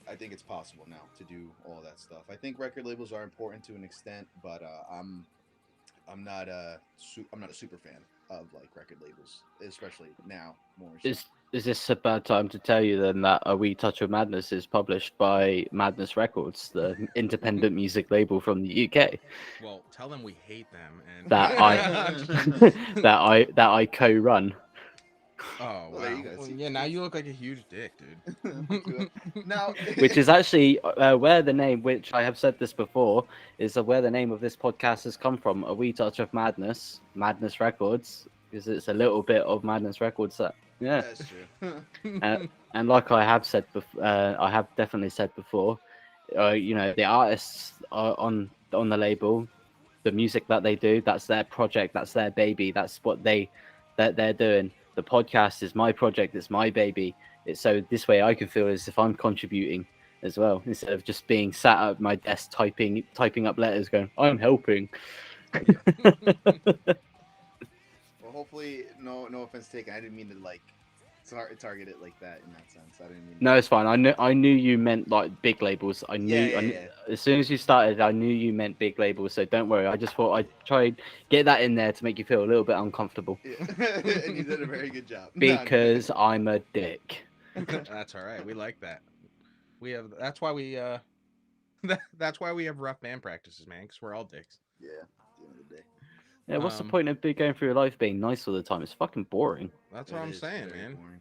I think it's possible now to do all that stuff. I think record labels are important to an extent, but I'm not a super fan of like record labels, especially now more so. Is this a bad time to tell you then that A Wee Touch of Madness is published by Madness Records, the independent music label from the UK Well, tell them we hate them and that I that I co-run? Oh Well, there wow. you go. Well, See, yeah, now you look like a huge dick, thank you. dude. Now, Which is actually where the name, which I have said this before, is where the name of this podcast has come from. A Wee Touch of Madness, Madness Records, because it's a little bit of Madness Records. Yeah, that's true. and like I have said, I have definitely said before, you know, the artists are on the label, the music that they do, that's their project, that's their baby, that's what they're doing. The podcast is my project, it's my baby. It's so this way I can feel as if I'm contributing as well, instead of just being sat at my desk typing up letters going, I'm helping. Well, hopefully, no offense taken. I didn't mean to like target it like that in that sense. I didn't mean. No, it's fine. I knew you meant like big labels. Yeah, yeah, yeah. As soon as you started, I knew you meant big labels. So don't worry. I just thought I'd try and get that in there to make you feel a little bit uncomfortable Yeah. And you did a very good job. because I'm a dick. That's all right. We like that. We have. That's why we. That's why we have rough band practices, man. Because we're all dicks. Yeah, at the end of the day. Yeah, what's the point of going through life being nice all the time? It's fucking boring. That's It what I'm is saying, very man. boring.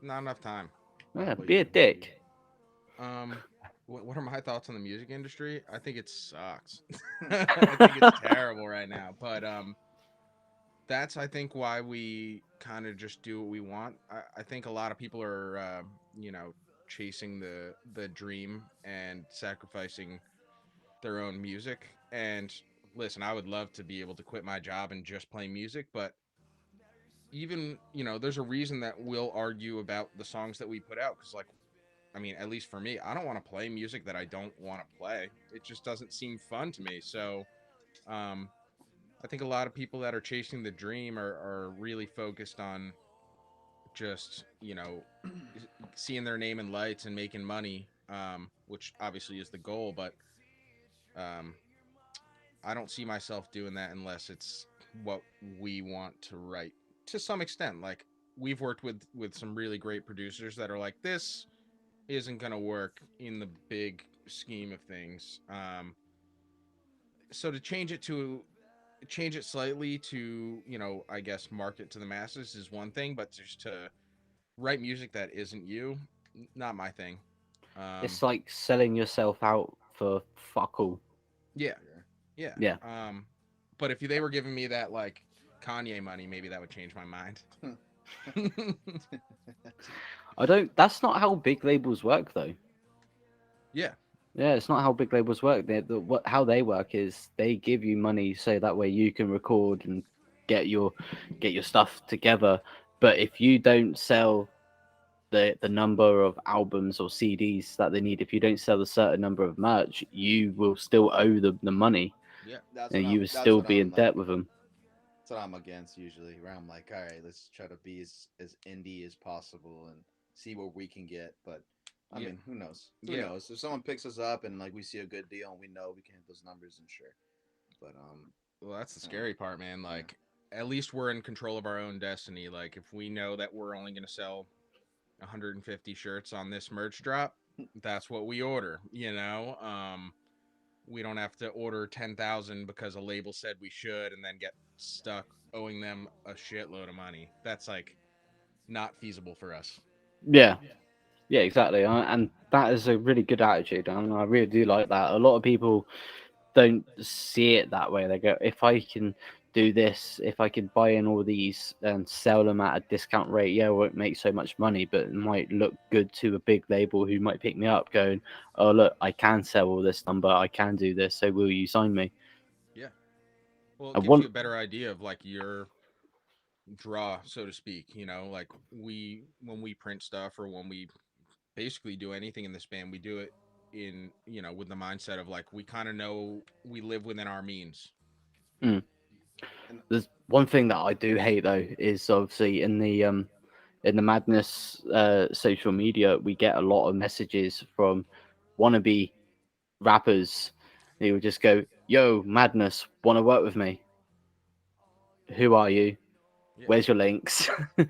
Not enough time. Yeah, How about be a you? dick. What are my thoughts on the music industry? I think it sucks. I think it's terrible right now. But that's I think why we kind of just do what we want. I think a lot of people are you know chasing the dream and sacrificing their own music. And listen, I would love to be able to quit my job and just play music, but even there's a reason that we'll argue about the songs that we put out because like I mean, at least for me, I don't want to play music that I don't want to play. It just doesn't seem fun to me. So um, I think a lot of people that are chasing the dream are really focused on just seeing their name in lights and making money, which obviously is the goal. But um, I don't see myself doing that unless it's what we want to write to some extent. Like we've worked with some really great producers that are like this isn't gonna work in the big scheme of things. So to change it change it slightly to, I guess market to the masses is one thing, but just to write music that isn't you, not my thing. Um, It's like selling yourself out for fuck all. yeah, Sure. yeah. Yeah. But if they were giving me that like Kanye money, maybe that would change my mind. I don't. That's not how big labels work, though. Yeah, Yeah, it's not how big labels work. How they work is they give you money so that way you can record and get your get your stuff together. But if you don't sell the number of albums or CDs that they need, if you don't sell a certain number of merch, you will still owe them the money, yeah, That's and what you I'm. will That's still what be in I'm debt like. with them. That's what I'm against usually. Where I'm like, all right, let's try to be as indie as possible and see what we can get. But I yeah, mean, who knows? Who yeah. knows? If someone picks us up and like we see a good deal and we know we can hit those numbers, then sure. But Well, that's the I don't know. scary part, man. Yeah. Like, at least we're in control of our own destiny. Like, if we know that we're only going to sell 150 shirts on this merch drop, that's what we order. We don't have to order 10,000 because a label said we should, and then get stuck owing them a shitload of money. That's like not feasible for us. Yeah, yeah, exactly. And that is a really good attitude, and I really do like that. A lot of people don't see it that way. They go, if I can do this, if I can buy in all these and sell them at a discount rate, yeah, it won't make so much money, but it might look good to a big label who might pick me up, going, oh look, I can sell all this number, I can do this, so will you sign me? Yeah. Well, it I gives you want, a better idea of like your draw, so to speak. Like when we print stuff or when we basically do anything in this band, we do it in, with the mindset of like we kind of know we live within our means. mm. And There's one thing that I do hate though is obviously in the madness social media we get a lot of messages from wannabe rappers who will just go, yo, madness, want to work with me? Who are you? Yeah. Where's your links? yeah,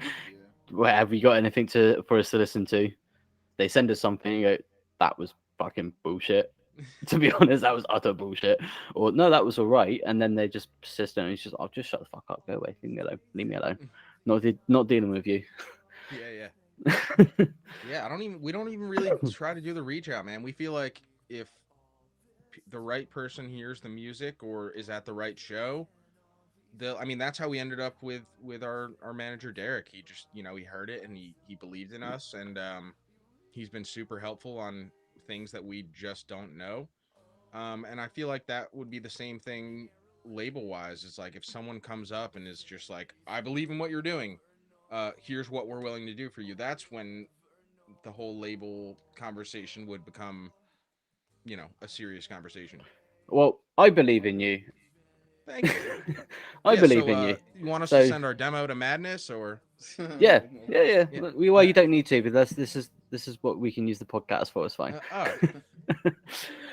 Where have you got anything to for us to listen to? They send us something and go, that was fucking bullshit. To be honest, that was utter bullshit. Or no, that was all right. And then they just persistent and it's just, I'll just shut the fuck up, go away, leave me alone, leave me alone. Not dealing with you. Yeah, yeah. Yeah, we don't even really try to do the reach out, man. We feel like if the right person hears the music or is at the right show, I mean, that's how we ended up with our manager Derek. He just, he heard it and he believed in us, and he's been super helpful on things that we just don't know. And I feel like that would be the same thing label wise. It's like if someone comes up and is just like, I believe in what you're doing. Here's what we're willing to do for you. That's when the whole label conversation would become, a serious conversation. Well, I believe in you. Thank you. I Yeah. believe So, in you. you want us to So send our demo to Madness or? yeah, yeah, yeah. Yeah. Well, you don't need to, but this is what we can use the podcast for. It's fine. Oh.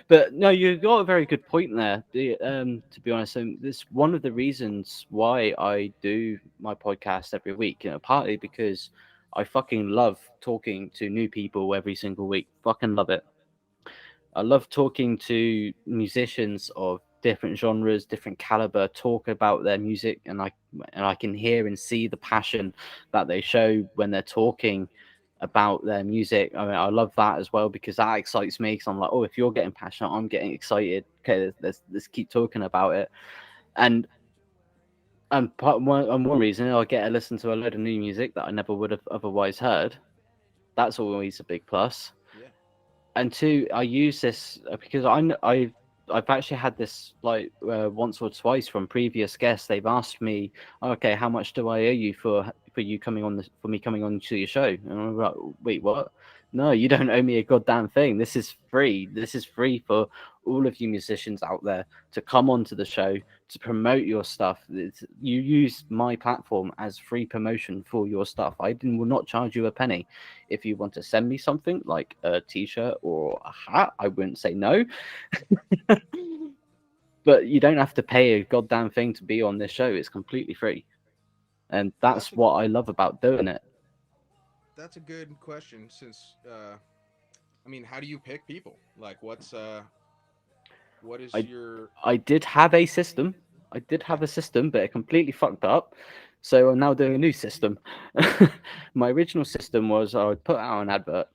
But no, you got a very good point there. To be honest, and this one of the reasons why I do my podcast every week. Partly because I fucking love talking to new people every single week. Fucking love it. I love talking to musicians of different genres, different caliber, talk about their music, and I can hear and see the passion that they show when they're talking about their music. I mean, I love that as well because that excites me. Because I'm like, oh, if you're getting passionate, I'm getting excited. Okay, let's keep talking about it. And one reason I get to listen to a load of new music that I never would have otherwise heard. That's always a big plus. Yeah. And two, I use this because I've actually had this like once or twice from previous guests. They've asked me, okay, how much do I owe you for you coming on for me coming on to your show? And I'm like, wait, what? No, you don't owe me a goddamn thing. This is free. This is free for all of you musicians out there to come onto the show to promote your stuff. You use my platform as free promotion for your stuff. Will not charge you a penny. If you want to send me something like a t-shirt or a hat, I wouldn't say no. But you don't have to pay a goddamn thing to be on this show. It's completely free. And Well, that's what I love about doing it. that's a good question since I mean, how do you pick people? Like what is I your I did have a system. I did have a system, but it completely fucked up. So I'm now doing a new system. My original system was I would put out an advert,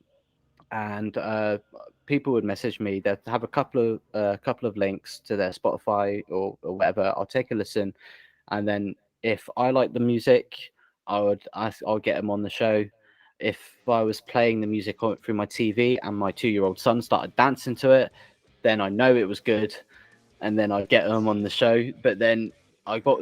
and people would message me. They'd have a couple of links to their Spotify or whatever. I'll take a listen, and then if I like the music, I'll get them on the show. If I was playing the music through my TV and my 2-year-old son started dancing to it, then I know it was good, and then I get them on the show. But then I got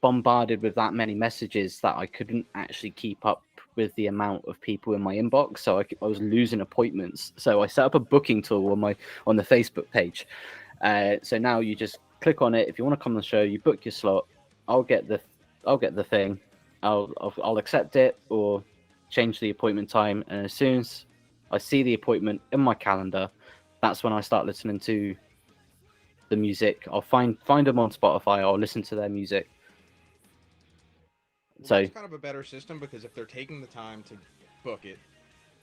bombarded with that many messages that I couldn't actually keep up with the amount of people in my inbox, so I was losing appointments. So I set up a booking tool on the Facebook page. So now you just click on it. If you want to come on the show, you book your slot. I'll get the thing. I'll accept it or change the appointment time. And as soon as I see the appointment in my calendar, that's when I start listening to the music. I'll find them on Spotify. I'll listen to their music. Well, So that's kind of a better system, because if they're taking the time to book it,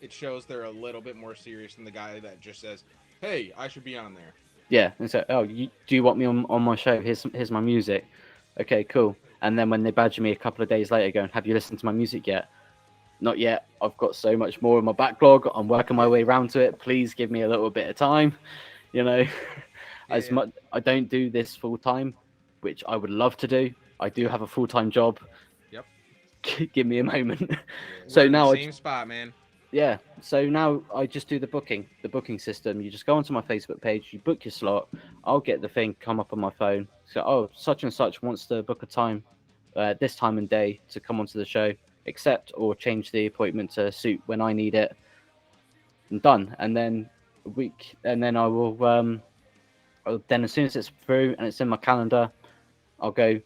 it shows they're a little bit more serious than the guy that just says, "Hey, I should be on there." yeah, and so do you want me on my show? Here's my music. Okay, cool. And then when they badger me a couple of days later, going, "Have you listened to my music yet?" Not yet. I've got so much more in my backlog. I'm working my way around to it. Please give me a little bit of time. You know, as much I don't do this full time, which I would love to do. I do have a full-time job. Yep. Give me a moment. We're So in now the same spot, man. yeah. So now I just do the booking system. You just go onto my Facebook page, you book your slot. I'll get the thing come up on my phone. So, oh, such and such wants to book a time, this time and day to come onto the show. Accept or change the appointment to suit when I need it. And done. And then I will. Then as soon as it's through and it's in my calendar, I'll go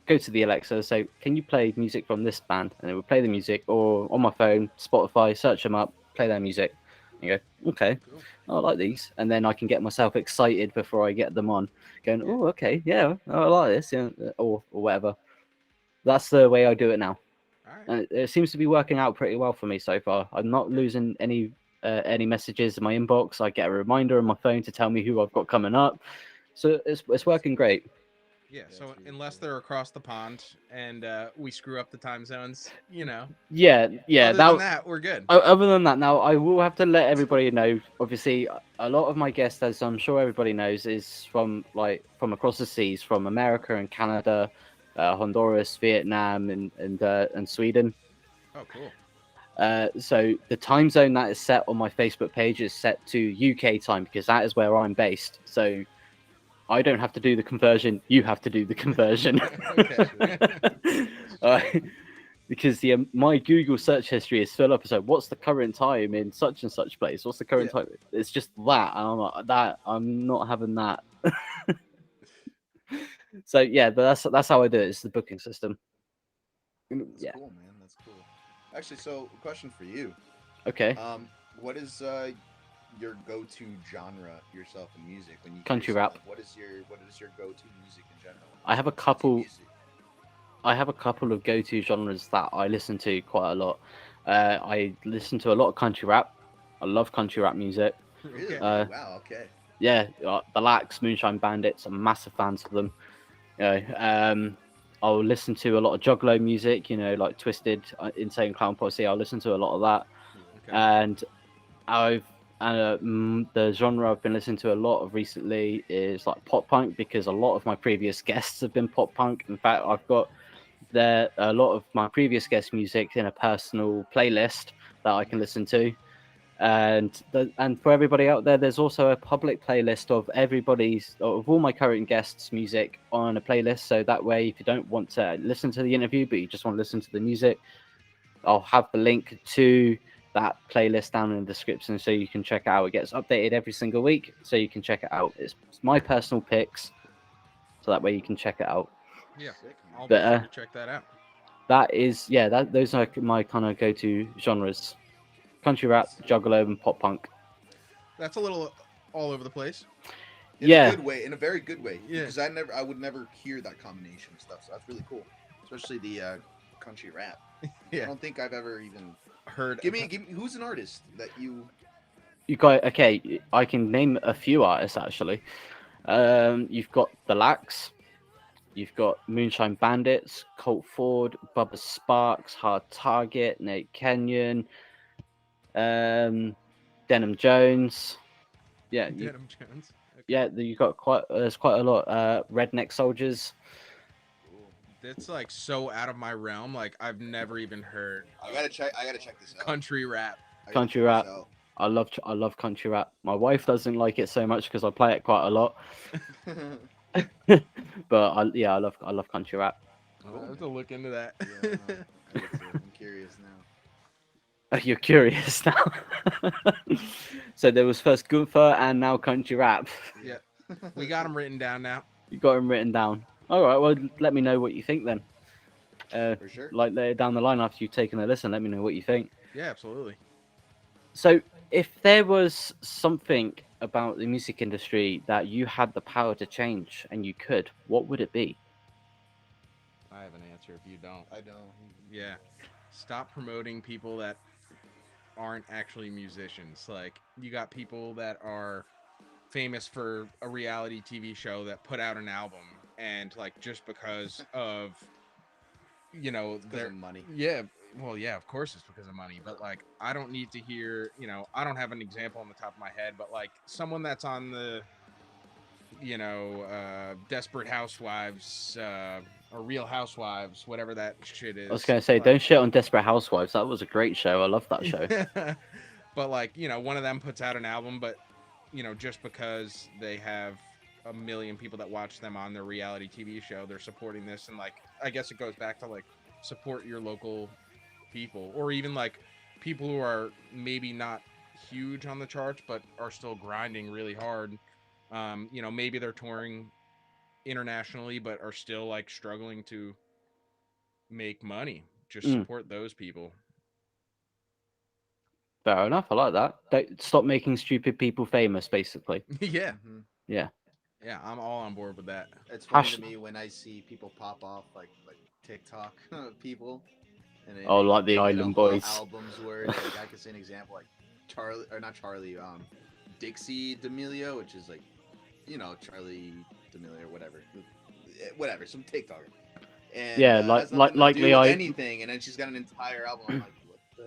to the Alexa, say, "Can you play music from this band?" And it will play the music, or on my phone, Spotify, search them up, play their music. And you go, okay, I like these, and then I can get myself excited before I get them on, going, oh, okay, yeah, I like this, yeah, or whatever. That's the way I do it now, and it seems to be working out pretty well for me so far. I'm not losing any messages in my inbox. I get a reminder on my phone to tell me who I've got coming up, so it's working great. Yeah, so unless they're across the pond and we screw up the time zones, Yeah. Other than that, we're good. Other than that, now I will have to let everybody know. Obviously, a lot of my guests, as I'm sure everybody knows, is from across the seas, from America and Canada, Honduras, Vietnam, and Sweden. Oh, cool. So the time zone that is set on my Facebook page is set to UK time, because that is where I'm based. So I don't have to do the conversion. You have to do the conversion. Because my Google search history is full up. So what's the current time in such and such place? What's the current time? It's just that. And I'm like, that. I'm not having that. So yeah, but that's how I do it. It's the booking system. That's cool, man. That's cool. Actually, so question for you. Okay. What is your go-to genre yourself in music when you country rap? Like, what is your go-to music in general? I have a couple. I have a couple of go-to genres that I listen to quite a lot. I listen to a lot of country rap. I love country rap music. Really? Wow. Okay. Yeah, the Lax, Moonshine Bandits. I'm massive fans of them. I'll listen to a lot of Juggalo music. Like Twisted, Insane Clown Posse. I'll listen to a lot of that. Okay. And the genre I've been listening to a lot of recently is like pop punk, because a lot of my previous guests have been pop punk. In fact, I've got a lot of my previous guest music in a personal playlist that I can listen to. And for everybody out there, there's also a public playlist of all my current guests' music on a playlist. So that way, if you don't want to listen to the interview, but you just want to listen to the music, I'll have the link to that playlist down in the description, so you can check it out. It gets updated every single week, so you can check it out. It's my personal picks, so that way you can check it out. Yeah, I'll be sure to check that out. Those are my kind of go-to genres: country rap, juggalo, and pop punk. That's a little all over the place. In a good way, in a very good way. Yeah. Because I would never hear that combination of stuff. So that's really cool, especially the country rap. Yeah. I don't think I've ever even heard. Give me who's an artist that you got? Okay, I can name a few artists actually. You've got the Lax. You've got Moonshine Bandits, Colt Ford, Bubba Sparks, Hard Target, Nate Kenyon, Denham Jones. Yeah, Denim Jones. Okay. yeah, you got there's quite a lot. Redneck Soldiers. Cool. That's like so out of my realm. Like I've never even heard I gotta check this out. country rap. I gotta Country check rap. this out. I love country rap. My wife doesn't like it so much because I play it quite a lot. But I love country rap. I have to look into that. Yeah, I'm curious now. You're curious now. So there was first Gunther and now country rap. Yeah. We got them written down now. You got them written down. All right. Well, let me know what you think then. For sure. Like later down the line after you've taken a listen, let me know what you think. Yeah, absolutely. So, if there was something about the music industry that you had the power to change and you could, what would it be? I have an answer if you don't. I don't. Yeah. Stop promoting people that aren't actually musicians. Like you got people that are famous for a reality TV show that put out an album and like just because of Because their of money. yeah, well yeah, of course it's because of money, but like I don't need to hear, I don't have an example on the top of my head, but like someone that's on the Desperate Housewives, or Real Housewives, whatever that shit is. I was going to say, like, don't shit on Desperate Housewives. That was a great show. I love that show. but like, one of them puts out an album, but just because they have a million people that watch them on their reality TV show, they're supporting this. And like, I guess it goes back to like support your local people, or even like people who are maybe not huge on the charts, but are still grinding really hard. Maybe they're touring internationally, but are still like struggling to make money. Just support those people. Fair enough. I like that. Don't stop making stupid people famous, basically. Yeah. Mm-hmm. Yeah. Yeah, I'm all on board with that. It's funny Hash- to me when I see people pop off like TikTok people, and they, Oh, like the they get a Island whole Boys. album's worth. Like I could say an example like Charlie or not Charlie, Dixie D'Amelio, which is like, Charlie D'Amelio or whatever, some TikToker. And Yeah, has nothing to like do the with I anything, and then she's got an entire album. I'm like, what the?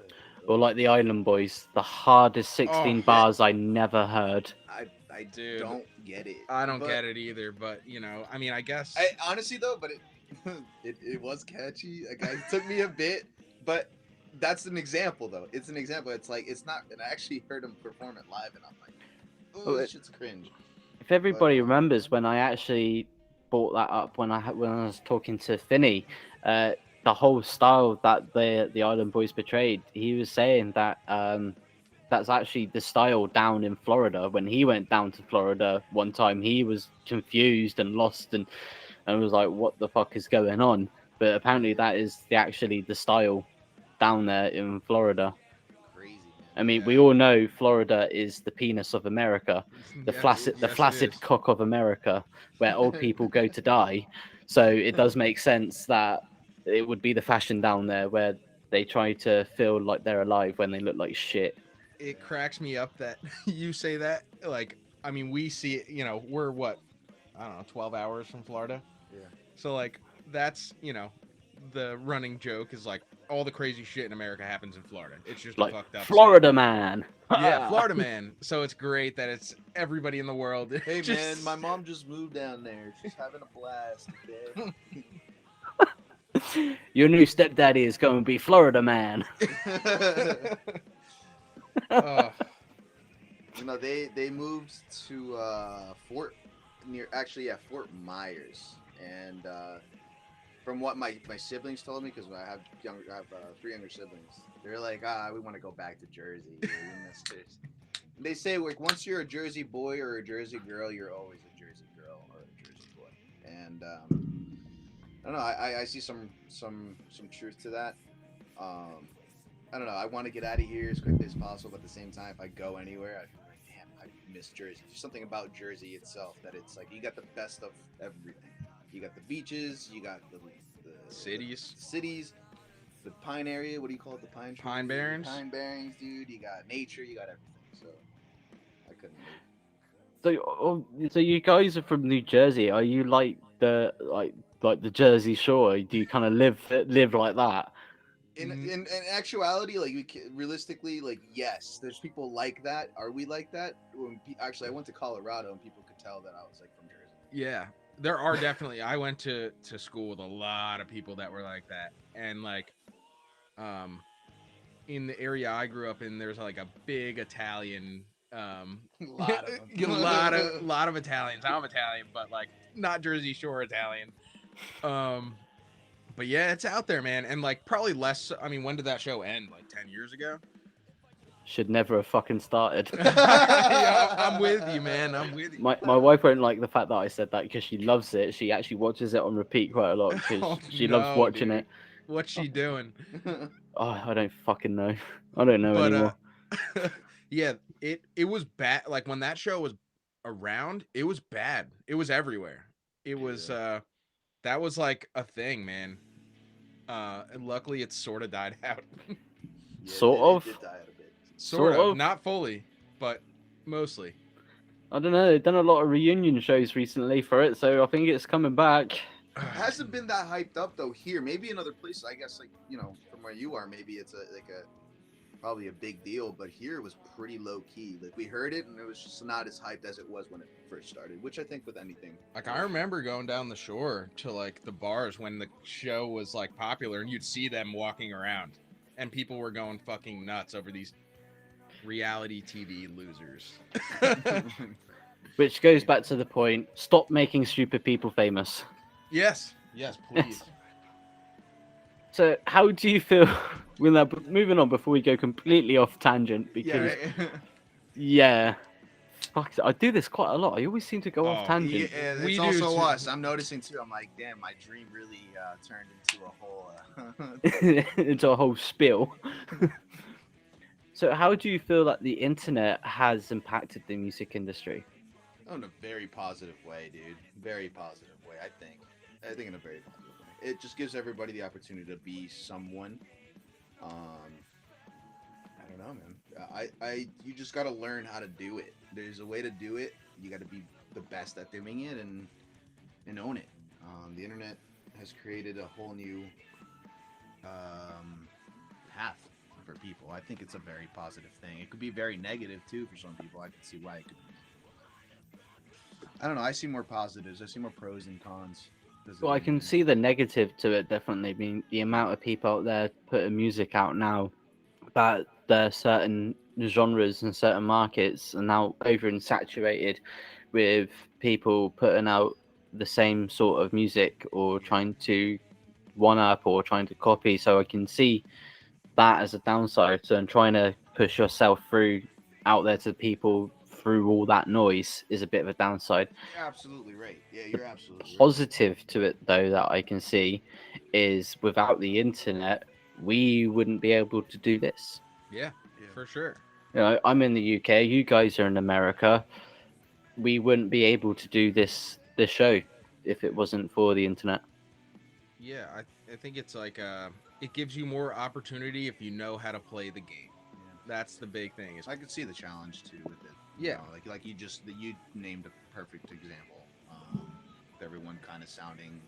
or like the Island Boys, the hardest 16 yeah. bars I never heard. I Dude, don't get it. I don't get it either, but I mean, I guess I honestly though, but it was catchy. Like it took me a bit, but that's an example though. It's an example. It's like it's not. And I actually heard him perform it live, and I'm like, oh, this shit's cringe. If everybody remembers when I actually brought that up when I was talking to Finney, the whole style that the Island Boys portrayed, he was saying that that's actually the style down in Florida. When he went down to Florida one time, he was confused and lost and was like, "What the fuck is going on?" But apparently, that is actually the style down there in Florida. Crazy, man. I mean, we all know Florida is the penis of America, the Yes, flaccid cock of America, where old people go to die. So it does make sense that it would be the fashion down there where they try to feel like they're alive when they look like shit. It cracks me up that you say that. Like, I mean, we see it. We're what, I don't know, 12 hours from Florida. Yeah. So like, that's the running joke is like all the crazy shit in America happens in Florida. It's just Like a fucked up Florida state. man. Yeah, Florida man. So it's great that it's everybody in the world. Hey just... man, my mom just moved down there. She's having a blast. Okay? Your new stepdaddy is going to be Florida man. They moved to Fort Myers, and from what my siblings told me, because I have 3 younger siblings, they're like, we want to go back to Jersey. We miss this. They say like once you're a Jersey boy or a Jersey girl, you're always a Jersey girl or a Jersey boy, and I don't know. I see some truth to that. I don't know. I want to get out of here as quickly as possible, but at the same time, if I go anywhere, I feel like, damn, I miss Jersey. There's something about Jersey itself that it's like you got the best of everything. You got the beaches, you got the cities, the pine area. What do you call it? The pine trees? Pine barrens. Pine barrens, dude. You got nature. You got everything. So I couldn't move. So you guys are from New Jersey. Are you like the like the Jersey Shore? Do you kind of live like that? In actuality, like realistically, like yes, there's people like that. Are we like that? Actually, I went to Colorado and people could tell that I was like from Jersey. Yeah, there are definitely. I went to school with a lot of people that were like that, and like, in the area I grew up in, there's like a big Italian, A lot of them. lot of Italians. I'm Italian, but like not Jersey Shore Italian. But yeah, it's out there, man, and like probably less. I mean, when did that show end? Like 10 years ago. Should never have fucking started. Yeah, I'm with you, man. I'm with you. My wife won't like the fact that I said that because she loves it. She actually watches it on repeat quite a lot because Oh, she loves watching dude. it. What's she doing? Oh, I don't fucking know. I don't know anymore. Yeah, it was bad. Like when that show was around, it was bad. It was everywhere. It was that was like a thing, man. And luckily it sort of died out. Sort of. It did die out a bit. Sort of, not fully, but mostly. I don't know. They've done a lot of reunion shows recently for it, so I think it's coming back. It hasn't been that hyped up though here. Maybe in other places, I guess, like from where you are, maybe it's probably a big deal. But here it was pretty low key. Like we heard it, and it was just not as hyped as it was when it first started. Which I think with anything. Like I remember going down the shore to like the bars when the show was like popular, and you'd see them walking around, and people were going fucking nuts over these reality TV losers. Which goes back to the point: stop making stupid people famous. Yes, please. So, how do you feel when that? Moving on before we go completely off tangent, because yeah, fuck, I do this quite a lot. I always seem to go off tangent. Yeah, it's We do also too. us. I'm noticing too. I'm like, damn, my dream really turned into a whole into a whole spiel. So, how do you feel that the internet has impacted the music industry? in a very positive way, dude. Very positive way, I think. I think in a very positive way. It just gives everybody the opportunity to be someone. I don't know, man. You just got to learn how to do it. There's a way to do it. You got to be the best at doing it and own it. The internet has created a whole new path for people. I think it's a very positive thing. It could be very negative too for some people. I can see why it could. I don't know. I see more positives. I see more pros and cons. Well, I can see the negative to it definitely. Being the amount of people out there putting music out now, that there are certain genres and certain markets are now over and saturated with people putting out the same sort of music or trying to one up or trying to copy. So I can see that as a downside. So, and trying to push yourself through out there to people through all that noise is a bit of a downside. You're absolutely right. Yeah, you're absolutely right. Positive to it though that I can see is without the internet we wouldn't be able to do this. Yeah, for sure. You know, I'm in the UK, you guys are in America. We wouldn't be able to do this show if it wasn't for the internet. Yeah, I think it's like it gives you more opportunity if you know how to play the game. That's the big thing. I could see the challenge too with it. Yeah, like you named a perfect example. Everyone kind of sounding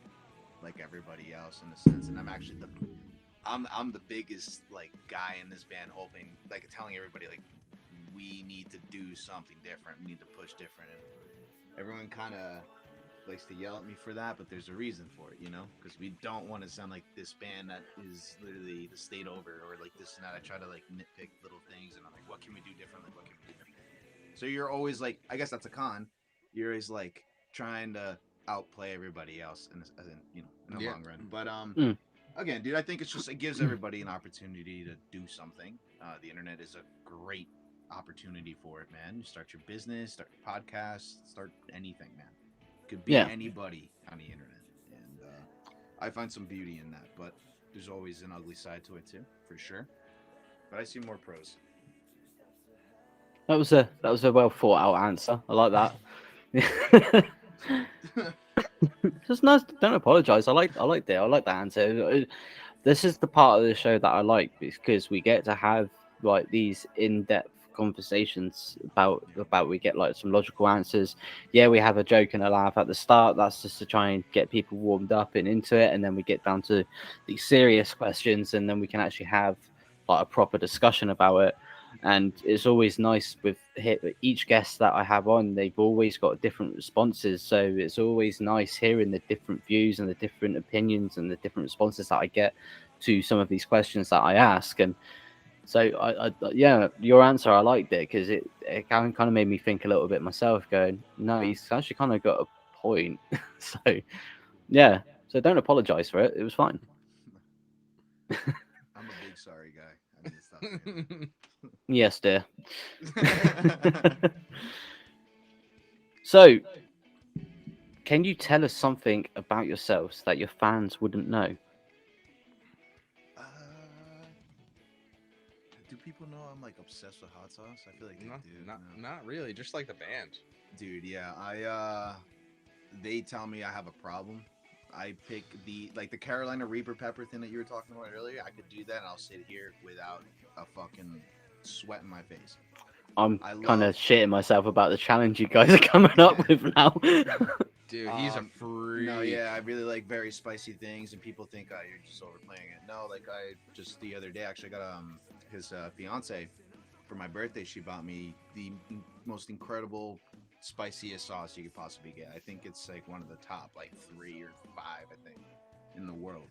like everybody else in a sense, and I'm the biggest like guy in this band, hoping like telling everybody like we need to do something different. We need to push different, and everyone kind of likes to yell at me for that, but there's a reason for it, because we don't want to sound like this band that is literally the state over or like this and that. I try to like nitpick little things, and I'm like, what can we do differently? What can we do differently? So you're always like, I guess that's a con. You're always like trying to outplay everybody else, in the long run. But again, dude, I think it gives everybody an opportunity to do something. The internet is a great opportunity for it, man. You start your business, start your podcast, start anything, man. Could be anybody on the internet, and I find some beauty in that. But there's always an ugly side to it too, for sure. But I see more pros. That was a well thought out answer. I like that. Just nice. Don't apologize. I like that. I like that answer. This is the part of the show that I like because we get to have like these in-depth conversations about we get like some logical answers. Yeah, we have a joke and a laugh at the start. That's just to try and get people warmed up and into it, and then we get down to the serious questions, and then we can actually have like a proper discussion about it. And it's always nice with each guest that I have on, they've always got different responses, so it's always nice hearing the different views and the different opinions and the different responses that I get to some of these questions that I ask. And so yeah, your answer, I liked it because it kind of made me think a little bit myself, going, no, he's actually kind of got a point. So yeah, so don't apologize for it, it was fine. I'm a big sorry guy. I need to stop saying Yes, dear. that. So can you tell us something about yourselves that your fans wouldn't know? uh, do people know I'm like obsessed with hot sauce? I feel like they No, do. not No. not really. Just like the band. Dude, yeah. They tell me I have a problem. I pick the Carolina Reaper pepper thing that you were talking about earlier. I could do that and I'll sit here without a fucking sweat in my face. I'm I kind love of shitting myself about the challenge you guys are coming up with now. Dude, he's a No, freak. yeah, I really like very spicy things, and people think you're just overplaying it. No, like I just the other day actually got his fiance for my birthday. She bought me the most incredible spiciest sauce you could possibly get. I think it's like one of the top like 3 or 5, I think, in the world.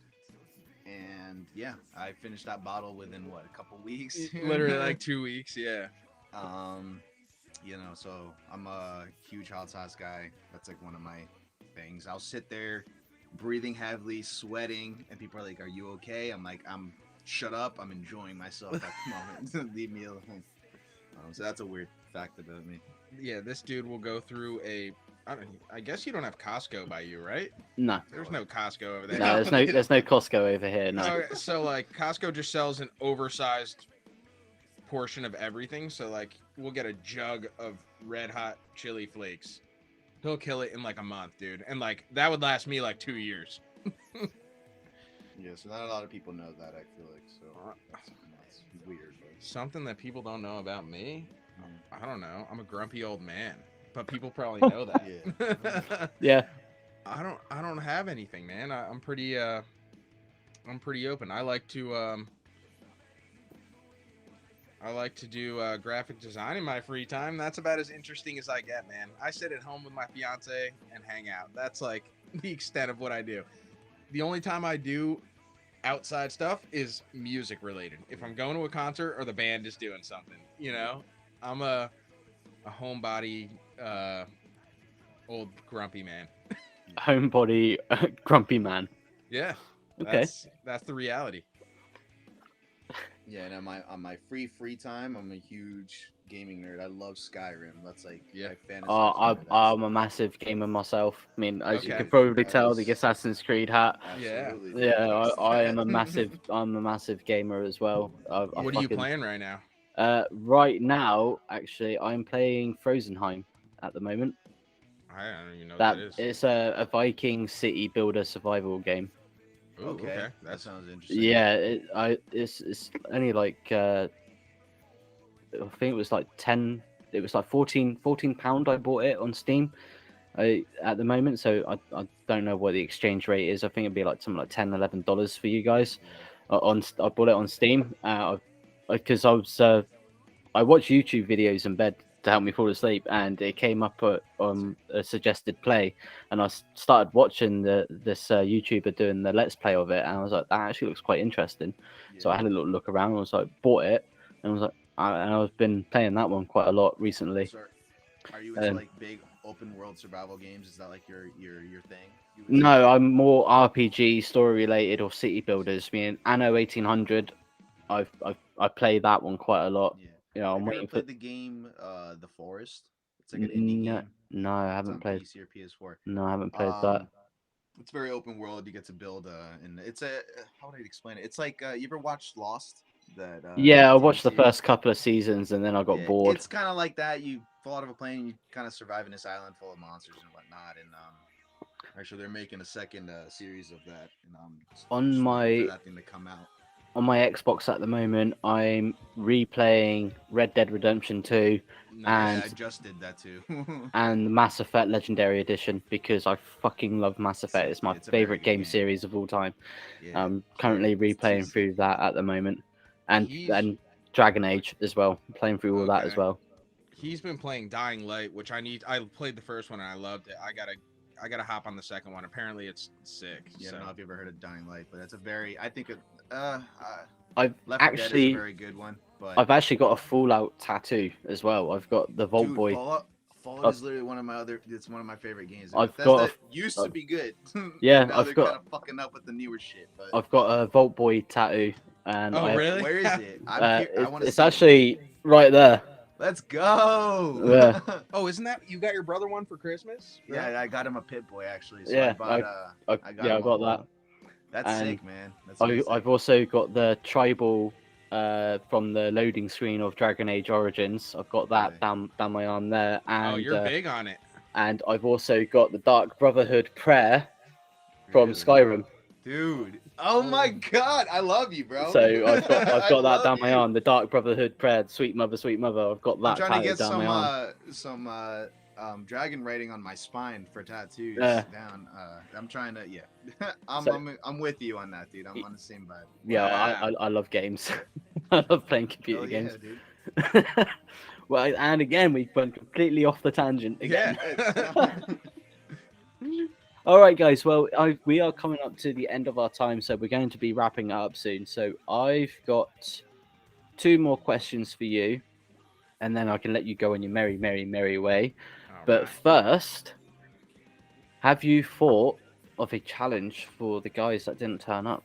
And yeah, I finished that bottle within what, a couple weeks. Literally like 2 weeks. Yeah. um, so I'm a huge hot sauce guy. That's like one of my things. I'll sit there breathing heavily, sweating, and people are like, "Are you okay?" I'm like, "I'm shut up. I'm enjoying myself at the moment. Leave me alone." So that's a weird fact about me. Yeah, this dude will go through a. I guess you don't have Costco by you, right? No, There's no Costco over there. no, there's no Costco over here. No. Okay, so like Costco just sells an oversized portion of everything. So like we'll get a jug of red hot chili flakes. He'll kill it in like a month, dude. And like that would last me like 2 years. Yeah, so not a lot of people know that. I feel like so that's weird. But Something that people don't know about me. I don't know. I'm a grumpy old man, but people probably know that. yeah, Yeah. I don't have anything, man. I'm pretty open. I like to do graphic design in my free time. That's about as interesting as I get, man. I sit at home with my fiance and hang out. That's like the extent of what I do. The only time I do outside stuff is music related. If I'm going to a concert or the band is doing something, I'm a homebody, old grumpy man. Homebody, grumpy man. Yeah, Okay. that's the reality. yeah. And on my free time, I'm a huge gaming nerd. I love Skyrim. That's like I fantasize over that I'm stuff. a massive gamer myself. I mean, as you Okay. could probably That tell, the is Assassin's Creed hat. Yeah. absolutely Yeah, thanks to I that. am I'm a massive gamer as well. I What are you fucking playing right now? right now, actually, I'm playing Frozenheim at the moment. I don't even know what That that is. it's a Viking city builder survival game. Ooh, Okay, that That's sounds interesting. Yeah, it's only like I think it was like 10. It was like 14 pound. I bought it on Steam. At the moment, so I don't know what the exchange rate is. I think it'd be like something like $10-11 for you guys. I bought it on Steam. Because I watch YouTube videos in bed to help me fall asleep, and it came up on a suggested play, and I started watching this YouTuber doing the let's play of it, and I was like, that actually looks quite interesting. So I had a little look around, and I was like, bought it, and I was like, and I've been playing that one quite a lot recently. So, are you into Um, like big open world survival games? Is that like your thing? You would say? No, I'm more RPG, story related, or city builders. I mean, Anno 1800. I play that one quite a lot. Yeah. You know, I'm Have you ever waiting for. played the game The Forest? It's like an indie No, game. no, I It's haven't on played. PC or PS4. No, I haven't played that. Um, it's very open world. You get to build and it's a how would I explain it? It's like you ever watched Lost? That Yeah, I TV watched the series. first couple of seasons and then I got Yeah, bored. it's kind of like that. You fall out of a plane, and you kind of survive in this island full of monsters and whatnot. And actually, they're making a second series of that, and I'm On just waiting for my that thing to come out. on my Xbox at the moment, I'm replaying Red Dead Redemption 2 Nice. Yeah, and I just did that too. and Mass Effect Legendary Edition because I fucking love Mass Effect. It's my It's a very favorite good game game. series of all time. Yeah, I'm currently it's too replaying sick. through that at the moment, and He's Dragon Age as well. Playing through all that as okay. well. He's been playing Dying Light, which I played the first one and I loved it. I gotta hop on the second one. Apparently it's sick. Yeah, I So don't know if you ever heard of Dying Light, but it's a very, I think, I've Left 4 Dead is a actually very good one. But I've actually got a Fallout tattoo as well. I've got the Vault dude, Boy. Fallout I've, is literally one of my other. It's one of my favorite games. I've Bethesda got used a, to be good. yeah, And now they're I've got kind of fucking up with the newer shit. But I've got a Vault Boy tattoo, and Oh, really? where is it? I want to it's see it. actually right there. Let's go. Yeah, Oh, isn't that you got your brother one for Christmas? Right? Yeah, I got him a Pit Boy actually. So I yeah, bought I I got yeah, I him a got whole. that. That's And sick, man. That's really sick. I've also got the tribal from the loading screen of Dragon Age Origins. I've got that Really? down my arm there, Oh, you're big on it. and I've also got the Dark Brotherhood prayer from Really? Skyrim. Dude. Oh my god, I love you, bro. So I've I got that love down my you. arm, the Dark Brotherhood prayer, sweet mother, sweet mother. I've got I'm that trying to tattooed get down my arm. some dragon writing on my spine for tattoos Yeah. down. I'm trying to I'm, So- I'm with you on that, dude. I'm on the same vibe. Yeah, Wow. I love games. I love playing computer Hell games. yeah, dude. Well, and again, we've gone completely off the tangent again. Yeah. All right, guys. Well, we are coming up to the end of our time, so we're going to be wrapping it up soon. So I've got 2 more questions for you, and then I can let you go on your merry, merry, merry way. All But right. first, have you thought of a challenge for the guys that didn't turn up?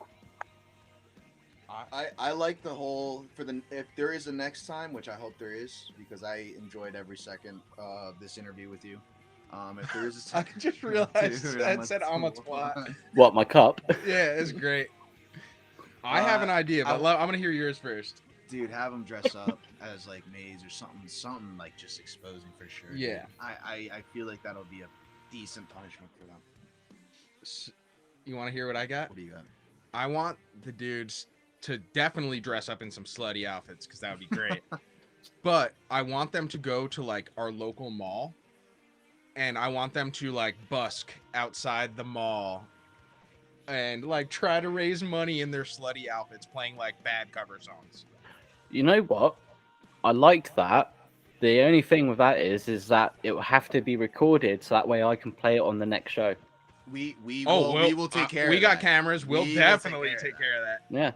I like the whole if there is a next time, which I hope there is, because I enjoyed every second of this interview with you. If there is a I second, just realized Dude, that said I'm a twat. What, my cup? Yeah, it's great. I have an idea, but I'm gonna hear yours first. dude, have them dress up as like maids or something like just exposing for sure. dude. Yeah. I feel like that'll be a decent punishment for them. You want to hear what I got? What do you got? I want the dudes to definitely dress up in some slutty outfits because that would be great. But I want them to go to like our local mall, and I want them to like busk outside the mall and like try to raise money in their slutty outfits, playing like bad cover songs. You know what? I like that. The only thing with that is that it will have to be recorded, so that way I can play it on the next show. We Oh, will take care. We of got that. cameras. We'll We will definitely take care take care of that. Yeah,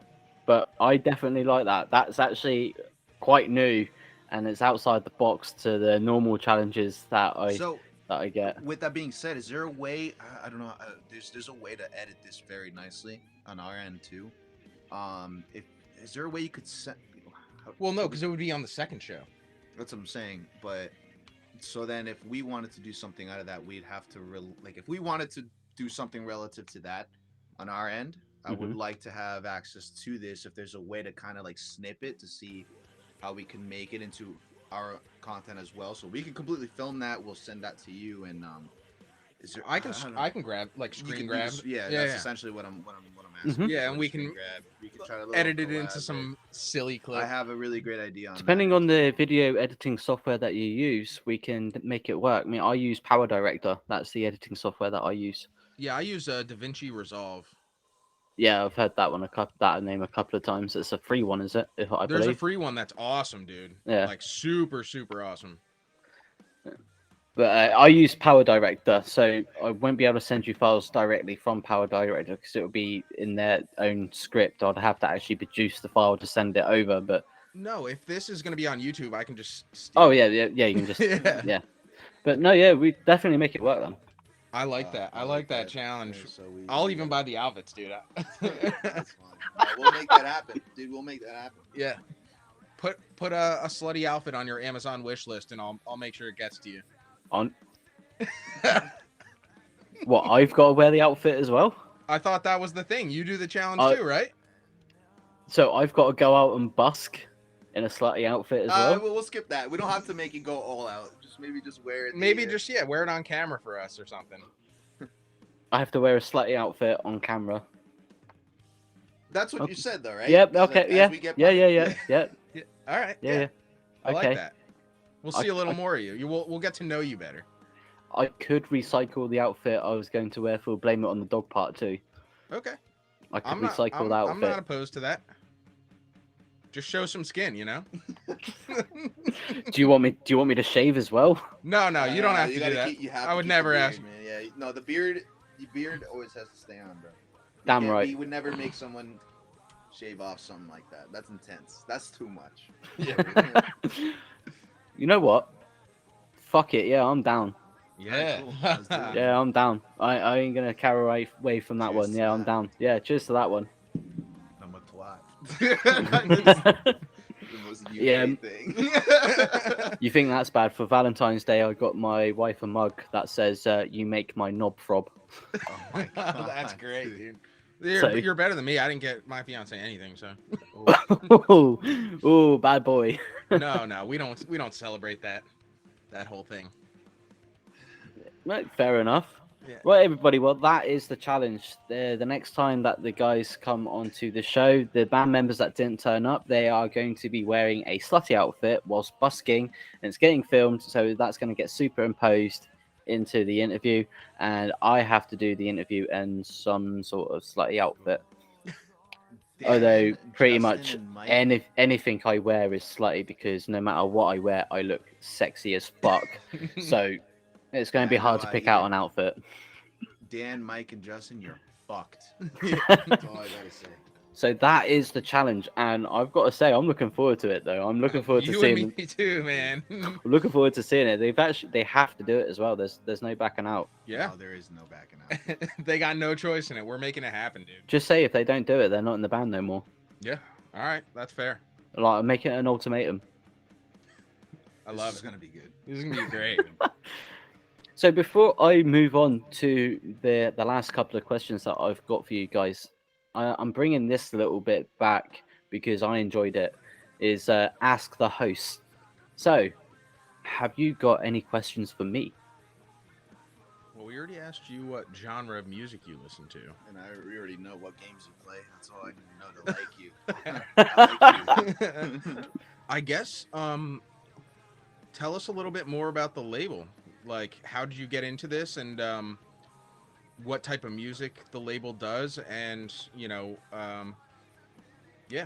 but I definitely like that. That's actually quite new, and it's outside the box to the normal challenges that I get. With that being said, is there a way? I don't know. There's a way to edit this very nicely on our end too. If is there a way you could set? Well, no, because it would be on the second show. That's what I'm saying. But so then, if we wanted to do something out of that, we'd have to if we wanted to do something relative to that on our end. I would like to have access to this. If there's a way to kind of like snip it to see how we can make it into our content as well, so we can completely film that. We'll send that to you, and is there? I can grab like You screen can grab. that's essentially what I'm asking. Mhm. for, Yeah, and a we screen can grab. We can try to Edit it into some silly clip. I have a really great idea on Depending that, on the video editing software that you use, we can make it work. I mean, I use Power Director. That's the editing software that I use. Yeah, I use DaVinci Resolve. Yeah, I've heard that name a couple of times. It's a free one, is it? If I There's a believe. free one that's awesome, dude. Yeah. Like super, super awesome. But I use Power Director, so I won't be able to send you files directly from Power Director because it will be in their own script. I'd have to actually produce the file to send it over. But No, if this is gonna be on YouTube, I can just. oh yeah, you can just Yeah. yeah. But no, yeah, we definitely make it work then. I like that. I like that challenge. Yeah, so I'll even buy the outfits, dude. That's fine. No, we'll make that happen, dude. We'll make that happen. Yeah. Put a slutty outfit on your Amazon wish list, and I'll make sure it gets to you. On what, I've got to wear the outfit as well. I thought that was the thing. You do the challenge too, right? So I've got to go out and busk in a slutty outfit as well. We'll skip that. We don't have to make it go all out. Just wear it. Maybe just wear it on camera for us or something. I have to wear a slutty outfit on camera. That's what Okay. you said, though, right? Yep. You said, Okay. as Yeah. we get Yeah. by. Yeah. Yeah. Yeah. Yeah. All right. Yeah. Yeah. Yeah. I like Okay. that. We'll see a little I more of you. We'll get to know you better. I could recycle the outfit I was going to wear for Blame It on the Dog Part 2. Okay. I could recycle the I'm not outfit. opposed to that. Just show some skin, you know. Do you want me to shave as well? No, you don't have to do that. You have I to would keep never the beard, ask. man. Yeah, no, the beard always has to stay on, bro. Damn right. You would never make someone shave off something like that. That's intense. That's too much. Yeah. You know what? Fuck it. Yeah, I'm down. Yeah. Cool. Let's do it. Yeah, I'm down. I ain't gonna carry away from that Cheers one. to Yeah, I'm that. down. Yeah, cheers to that one. I'm a twat. Yeah. The most UK Yeah. thing. You think that's bad? For Valentine's Day, I got my wife a mug that says "You make my knob throb." Oh my God, That's great, dude. So- You're better than me. I didn't get my fiance anything, so Ooh, bad boy. no, we don't celebrate that whole thing. Right, fair enough. Yeah. Right, everybody. Well, that is the challenge. The next time that the guys come onto the show, the band members that didn't turn up, they are going to be wearing a slutty outfit whilst busking, and it's getting filmed, so that's going to get superimposed into the interview, and I have to do the interview in some sort of slutty outfit. Although pretty much anything I wear is slutty, because no matter what I wear, I look sexy as fuck. So it's going to be hard to pick out an outfit. Dan, Mike, and Justin, you're fucked. Yeah. That's all I gotta say. So that is the challenge, and I've got to say, I'm looking forward to it. Though I'm looking forward to You seeing. and me too, man. I'm looking forward to seeing it. They have to do it as well. There's no backing out. Yeah. No, there is no backing out. They got no choice in it. We're making it happen, dude. Just say if they don't do it, they're not in the band no more. Yeah. All right. That's fair. Like, make it an ultimatum. I love It's it. gonna be good. This is gonna be great. So before I move on to the last couple of questions that I've got for you guys, I'm bringing this a little bit back because I enjoyed it. Is ask the host. So, have you got any questions for me? Well, we already asked you what genre of music you listen to. And we already know what games you play. That's all I need to know to like you. I like you. I guess tell us a little bit more about the label. Like, how did you get into this, and what type of music the label does, and yeah.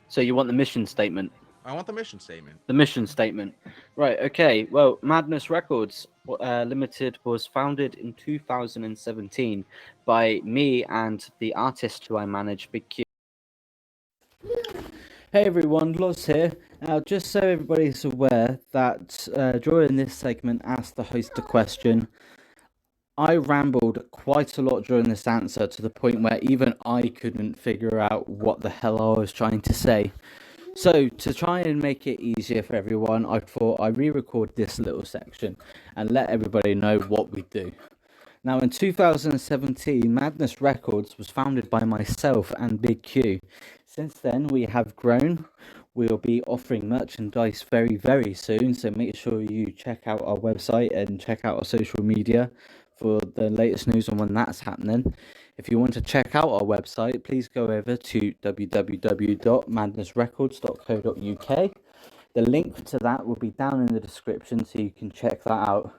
So you want the mission statement? I want the mission statement. The mission statement. Right, okay. Well, Madness Records Limited was founded in 2017 by me and the artist who I manage, Big Q. Hey everyone, Loz here. Now, just so everybody's aware that during this segment, Ask the Host a Question, I rambled quite a lot during this answer to the point where even I couldn't figure out what the hell I was trying to say. So, to try and make it easier for everyone, I thought I'd re-record this little section and let everybody know what we do. Now, in 2017, Madness Records was founded by myself and Big Q. Since then, we have grown. We'll be offering merchandise very, very soon, so make sure you check out our website and check out our social media for the latest news on when that's happening. If you want to check out our website, please go over to www.madnessrecords.co.uk. The link to that will be down in the description, so you can check that out.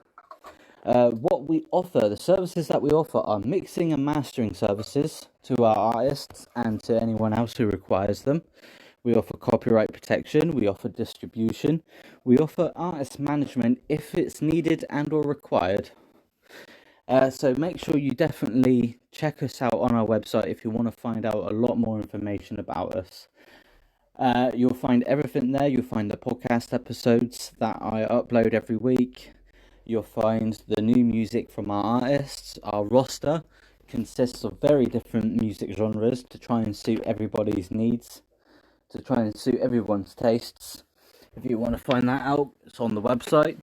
What we offer, the services that we offer are mixing and mastering services to our artists and to anyone else who requires them. We offer copyright protection, we offer distribution, we offer artist management if it's needed and or required. So make sure you definitely check us out on our website if you want to find out a lot more information about us. You'll find everything there. You'll find the podcast episodes that I upload every week. You'll find the new music from our artists. Our roster consists of very different music genres to try and suit everybody's needs, to try and suit everyone's tastes. If you want to find that out, it's on the website.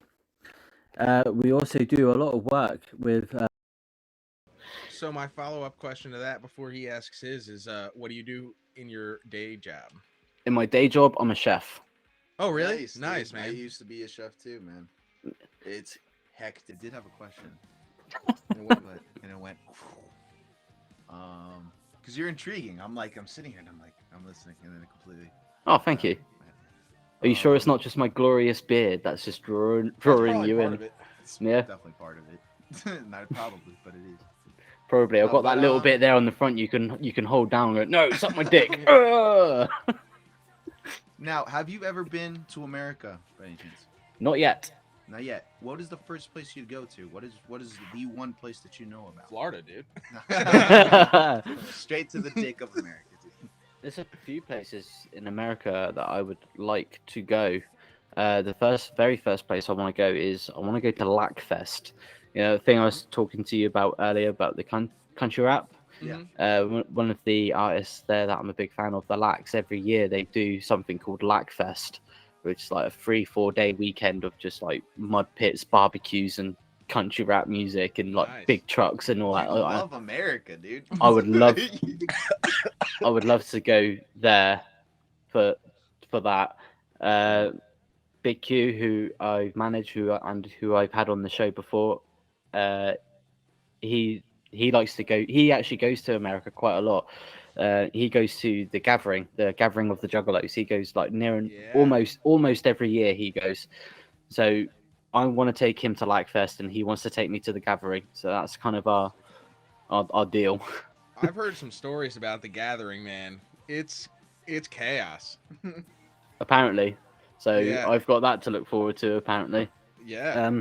We also do a lot of work with... So my follow-up question to that before he asks his is, what do you do in your day job? In my day job, I'm a chef. Oh, really? Nice, Man. I used to be a chef too, man. It's hectic. I did have a question. And it went. because you're intriguing. I'm sitting here and I'm listening, and then it completely. Oh, thank you. Are you sure it's not just my glorious beard that's just drawing you part in? of it. It's Yeah. definitely part of it. Not probably, but it is. Probably. I've No, got but, that little bit there on the front. You can hold down. And go, no, suck my dick. Now, have you ever been to America by any chance? Not yet. Not yet. What is the first place you'd go to? What is the one place that you know about? Florida, dude. Straight to the dick of America, dude. There's a few places in America that I would like to go. The very first place I want to go is I want to go to Lackfest. You know, the thing I was talking to you about earlier about the country rap. Yeah. One of the artists there that I'm a big fan of, the Lacks, every year they do something called Lackfest, which is like a 3-4 day weekend of just like mud pits, barbecues, and country rap music and like Nice. big trucks and all You that. love America, dude. I would love to go there for that. Big Q, who I've managed, who I've had on the show before, uh, he likes to go. He actually goes to America quite a lot. He goes to the gathering of the Juggalos. He goes like near and Yeah. almost every year he goes. So I want to take him to Lackfest, and he wants to take me to the gathering. So that's kind of our deal. I've heard some stories about the gathering, man. It's chaos. Apparently. So Yeah. I've got that to look forward to. Apparently. Yeah.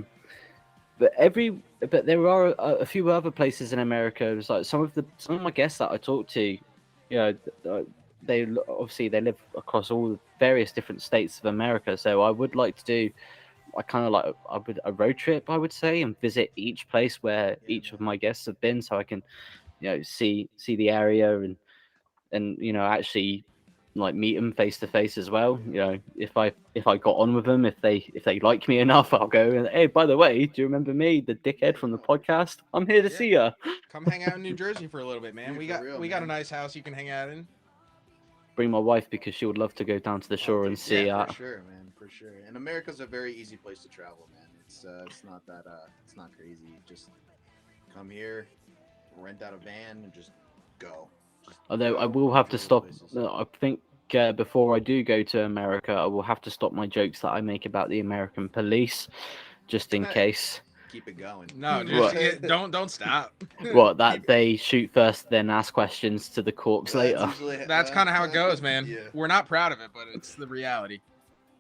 But there are a few other places in America. It's like some of my guests that I talk to, you know, they obviously they live across all the various different states of America. So I would like to do, I kind of like a road trip, I would say, and visit each place where each of my guests have been, so I can, see the area and actually like meet them face to face as well. If I got on with them, if they like me enough, I'll go and, hey, by the way, do you remember me, the dickhead from the podcast? I'm here to see you. Come hang out in New Jersey for a little bit, man. Dude, we for got real, we got a man. nice house you can hang out in. Bring my wife because she would love to go down to the shore and see. Yeah, for sure, man, for sure. And America's a very easy place to travel, man. It's not that it's not crazy. Just come here, rent out a van, and just go. Although I will have to enjoy the stop. places. I think before I do go to America, I will have to stop my jokes that I make about the American police, just in case. Keep it going. No, What? just don't stop. What, that they shoot first, then ask questions to the corpse later. That's kind of how it goes, man. Yeah. We're not proud of it, but it's the reality.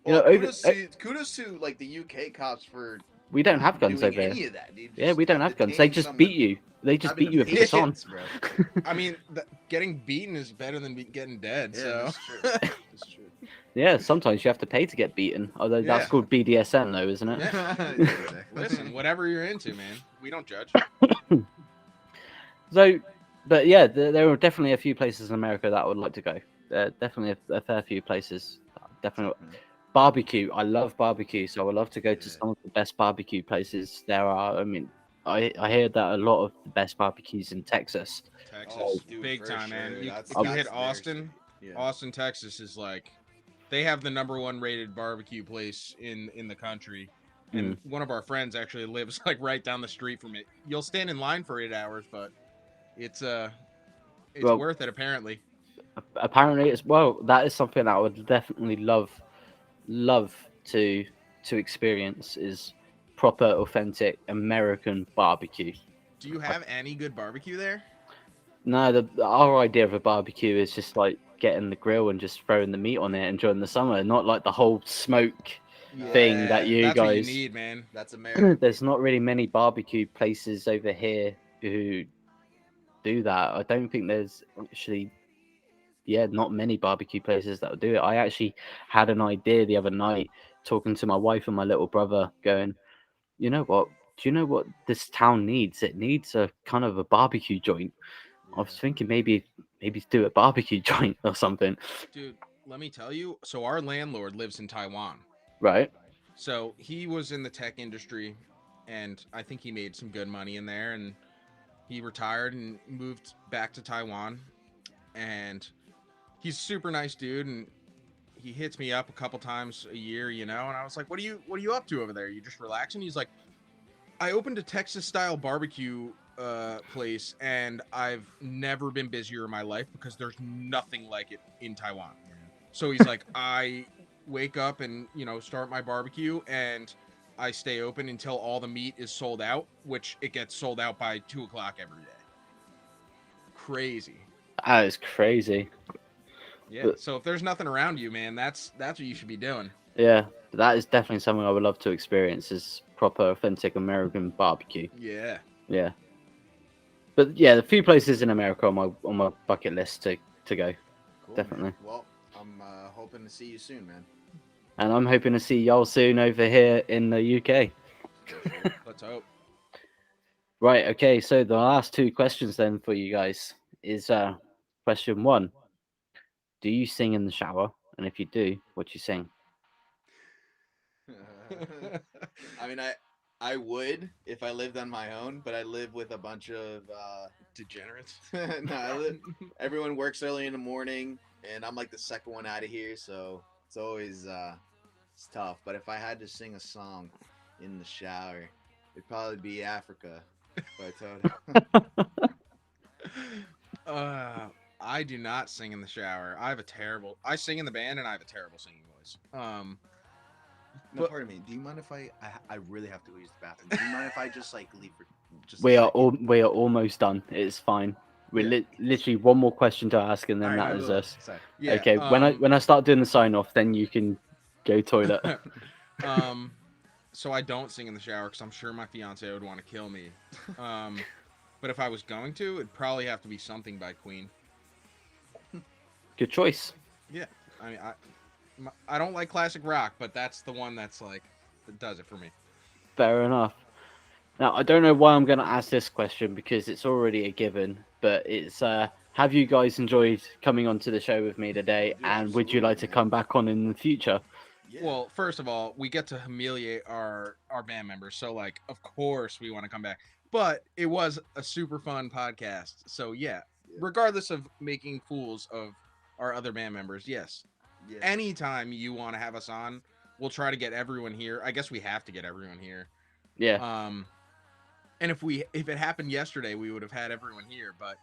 Well, You know, kudos to like the UK cops for We don't have guns doing over here. any of that, dude. Yeah, we don't have guns. They just beat you. They just beat you if it's on. Bro. I mean, getting beaten is better than getting dead. Yeah, So that's true. That's true. Yeah, sometimes you have to pay to get beaten. Although that's Yeah. called BDSM, though, isn't it? Yeah. listen, whatever you're into, man. We don't judge. So, but yeah, there are definitely a few places in America that I would like to go. Definitely a fair few places. Definitely barbecue. I love barbecue, so I would love to go to some of the best barbecue places there are. I mean, I hear that a lot of the best barbecues in Texas. Texas, dude, big for time, man. sure. If That's you hit very Austin, sick. Yeah. Austin, Texas is like they have the #1 rated barbecue place in the country. And one of our friends actually lives like right down the street from it. You'll stand in line for 8 hours, but it's worth it apparently. Apparently, that is something that I would definitely love to experience is proper, authentic American barbecue. Do you have any good barbecue there? No, our idea of a barbecue is just like getting the grill and just throwing the meat on it, enjoying the summer, not like the whole smoke thing that you that's guys what you need, man. That's America. There's not really many barbecue places over here who do that. I don't think there's actually, not many barbecue places that will do it. I actually had an idea the other night talking to my wife and my little brother, going, you know what? Do you know what this town needs? It needs a kind of a barbecue joint. I was thinking maybe do a barbecue joint or something. Dude, let me tell you. So our landlord lives in Taiwan. Right. So he was in the tech industry, and I think he made some good money in there, and he retired and moved back to Taiwan. And he's a super nice dude, and he hits me up a couple times a year, and I was like, what are you up to over there? You just relaxing? He's like, I opened a Texas style barbecue place, and I've never been busier in my life because there's nothing like it in Taiwan. So he's like, I wake up and start my barbecue, and I stay open until all the meat is sold out, which it gets sold out by 2 o'clock every day. Crazy. That is crazy. Yeah. But- So if there's nothing around you, man, that's what you should be doing. Yeah, that is definitely something I would love to experience, is proper authentic American barbecue. Yeah. Yeah. But yeah, the few places in America on my bucket list to go. Cool, Definitely. Man. Well, I'm hoping to see you soon, man. And I'm hoping to see y'all soon over here in the UK. Let's hope. Right, okay, so the last two questions then for you guys is question 1. Do you sing in the shower? And if you do, what do you sing? I mean, I would if I lived on my own, but I live with a bunch of Degenerates. no, everyone works early in the morning, and I'm like the second one out of here, so it's always it's tough. But if I had to sing a song in the shower, it'd probably be Africa. By Toto. I do not sing in the shower. I sing in the band, and I have a terrible singing voice. No, pardon me. Do you mind if I really have to use the bathroom? Do you mind if I just like leave for just? We are almost done. It's fine. We're literally one more question to ask, and then that is us. Sorry. Yeah. Okay. When I start doing the sign off, then you can go toilet. So I don't sing in the shower because I'm sure my fiance would want to kill me. But if I was going to, it'd probably have to be something by Queen. Good choice. Yeah. I mean, I don't like classic rock, but that's the one that does it for me. Fair enough. Now, I don't know why I'm going to ask this question because it's already a given, but it's have you guys enjoyed coming onto the show with me today, and would you like to come back on in the future? Yeah. Well, first of all, we get to humiliate our band members, so like, of course we want to come back. But it was a super fun podcast, so yeah. Regardless of making fools of our other band members, yes. Yeah. Anytime you want to have us on, we'll try to get everyone here. I guess we have to get everyone here. Yeah. And if it happened yesterday, we would have had everyone here, but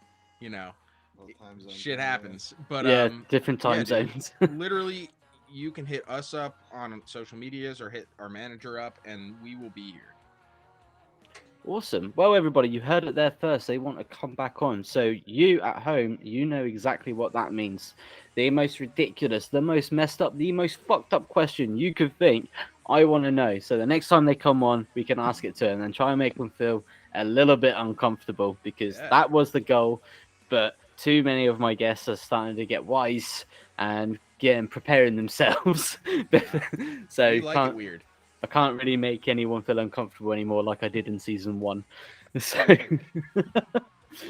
shit happens. But yeah, different time zones. Literally, you can hit us up on social medias or hit our manager up, and we will be here. Awesome. Well, everybody, you heard it there first. They want to come back on. So you at home, you know exactly what that means. The most ridiculous, the most messed up, the most fucked up question you could think, I want to know. So the next time they come on, we can ask it to them and try and make them feel a little bit uncomfortable, because that was the goal. But too many of my guests are starting to get wise and preparing themselves. So we like it weird. I can't really make anyone feel uncomfortable anymore like I did in season 1. So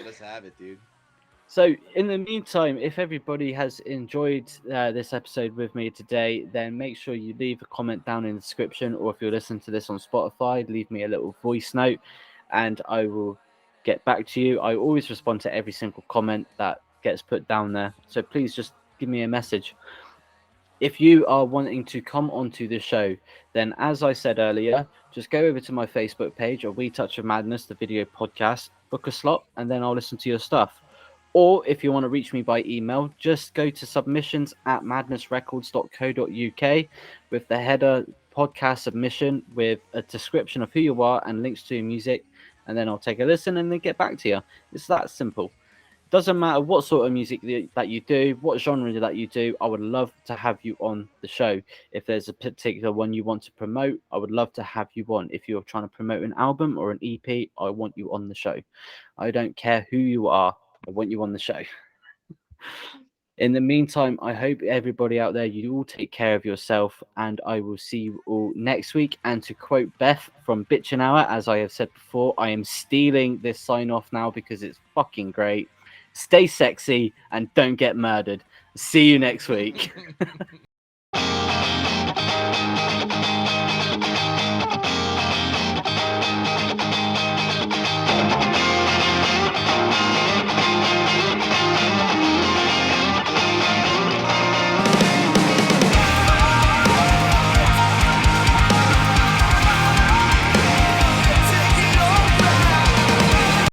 let's have it, dude. So in the meantime, if everybody has enjoyed this episode with me today, then make sure you leave a comment down in the description, or if you're listening to this on Spotify, leave me a little voice note and I will get back to you. I always respond to every single comment that gets put down there. So please just give me a message. If you are wanting to come onto the show, then as I said earlier, just go over to my Facebook page, A Wee Touch of Madness, the video podcast, book a slot, and then I'll listen to your stuff. Or if you want to reach me by email, just go to submissions@madnessrecords.co.uk with the header podcast submission with a description of who you are and links to your music, and then I'll take a listen and then get back to you. It's that simple. Doesn't matter what sort of music that you do, what genre that you do, I would love to have you on the show. If there's a particular one you want to promote, I would love to have you on. If you're trying to promote an album or an EP, I want you on the show. I don't care who you are, I want you on the show. In the meantime, I hope everybody out there, you all take care of yourself, and I will see you all next week. And to quote Beth from Bitchin' Hour, as I have said before, I am stealing this sign off now because it's fucking great. Stay sexy and don't get murdered. See you next week.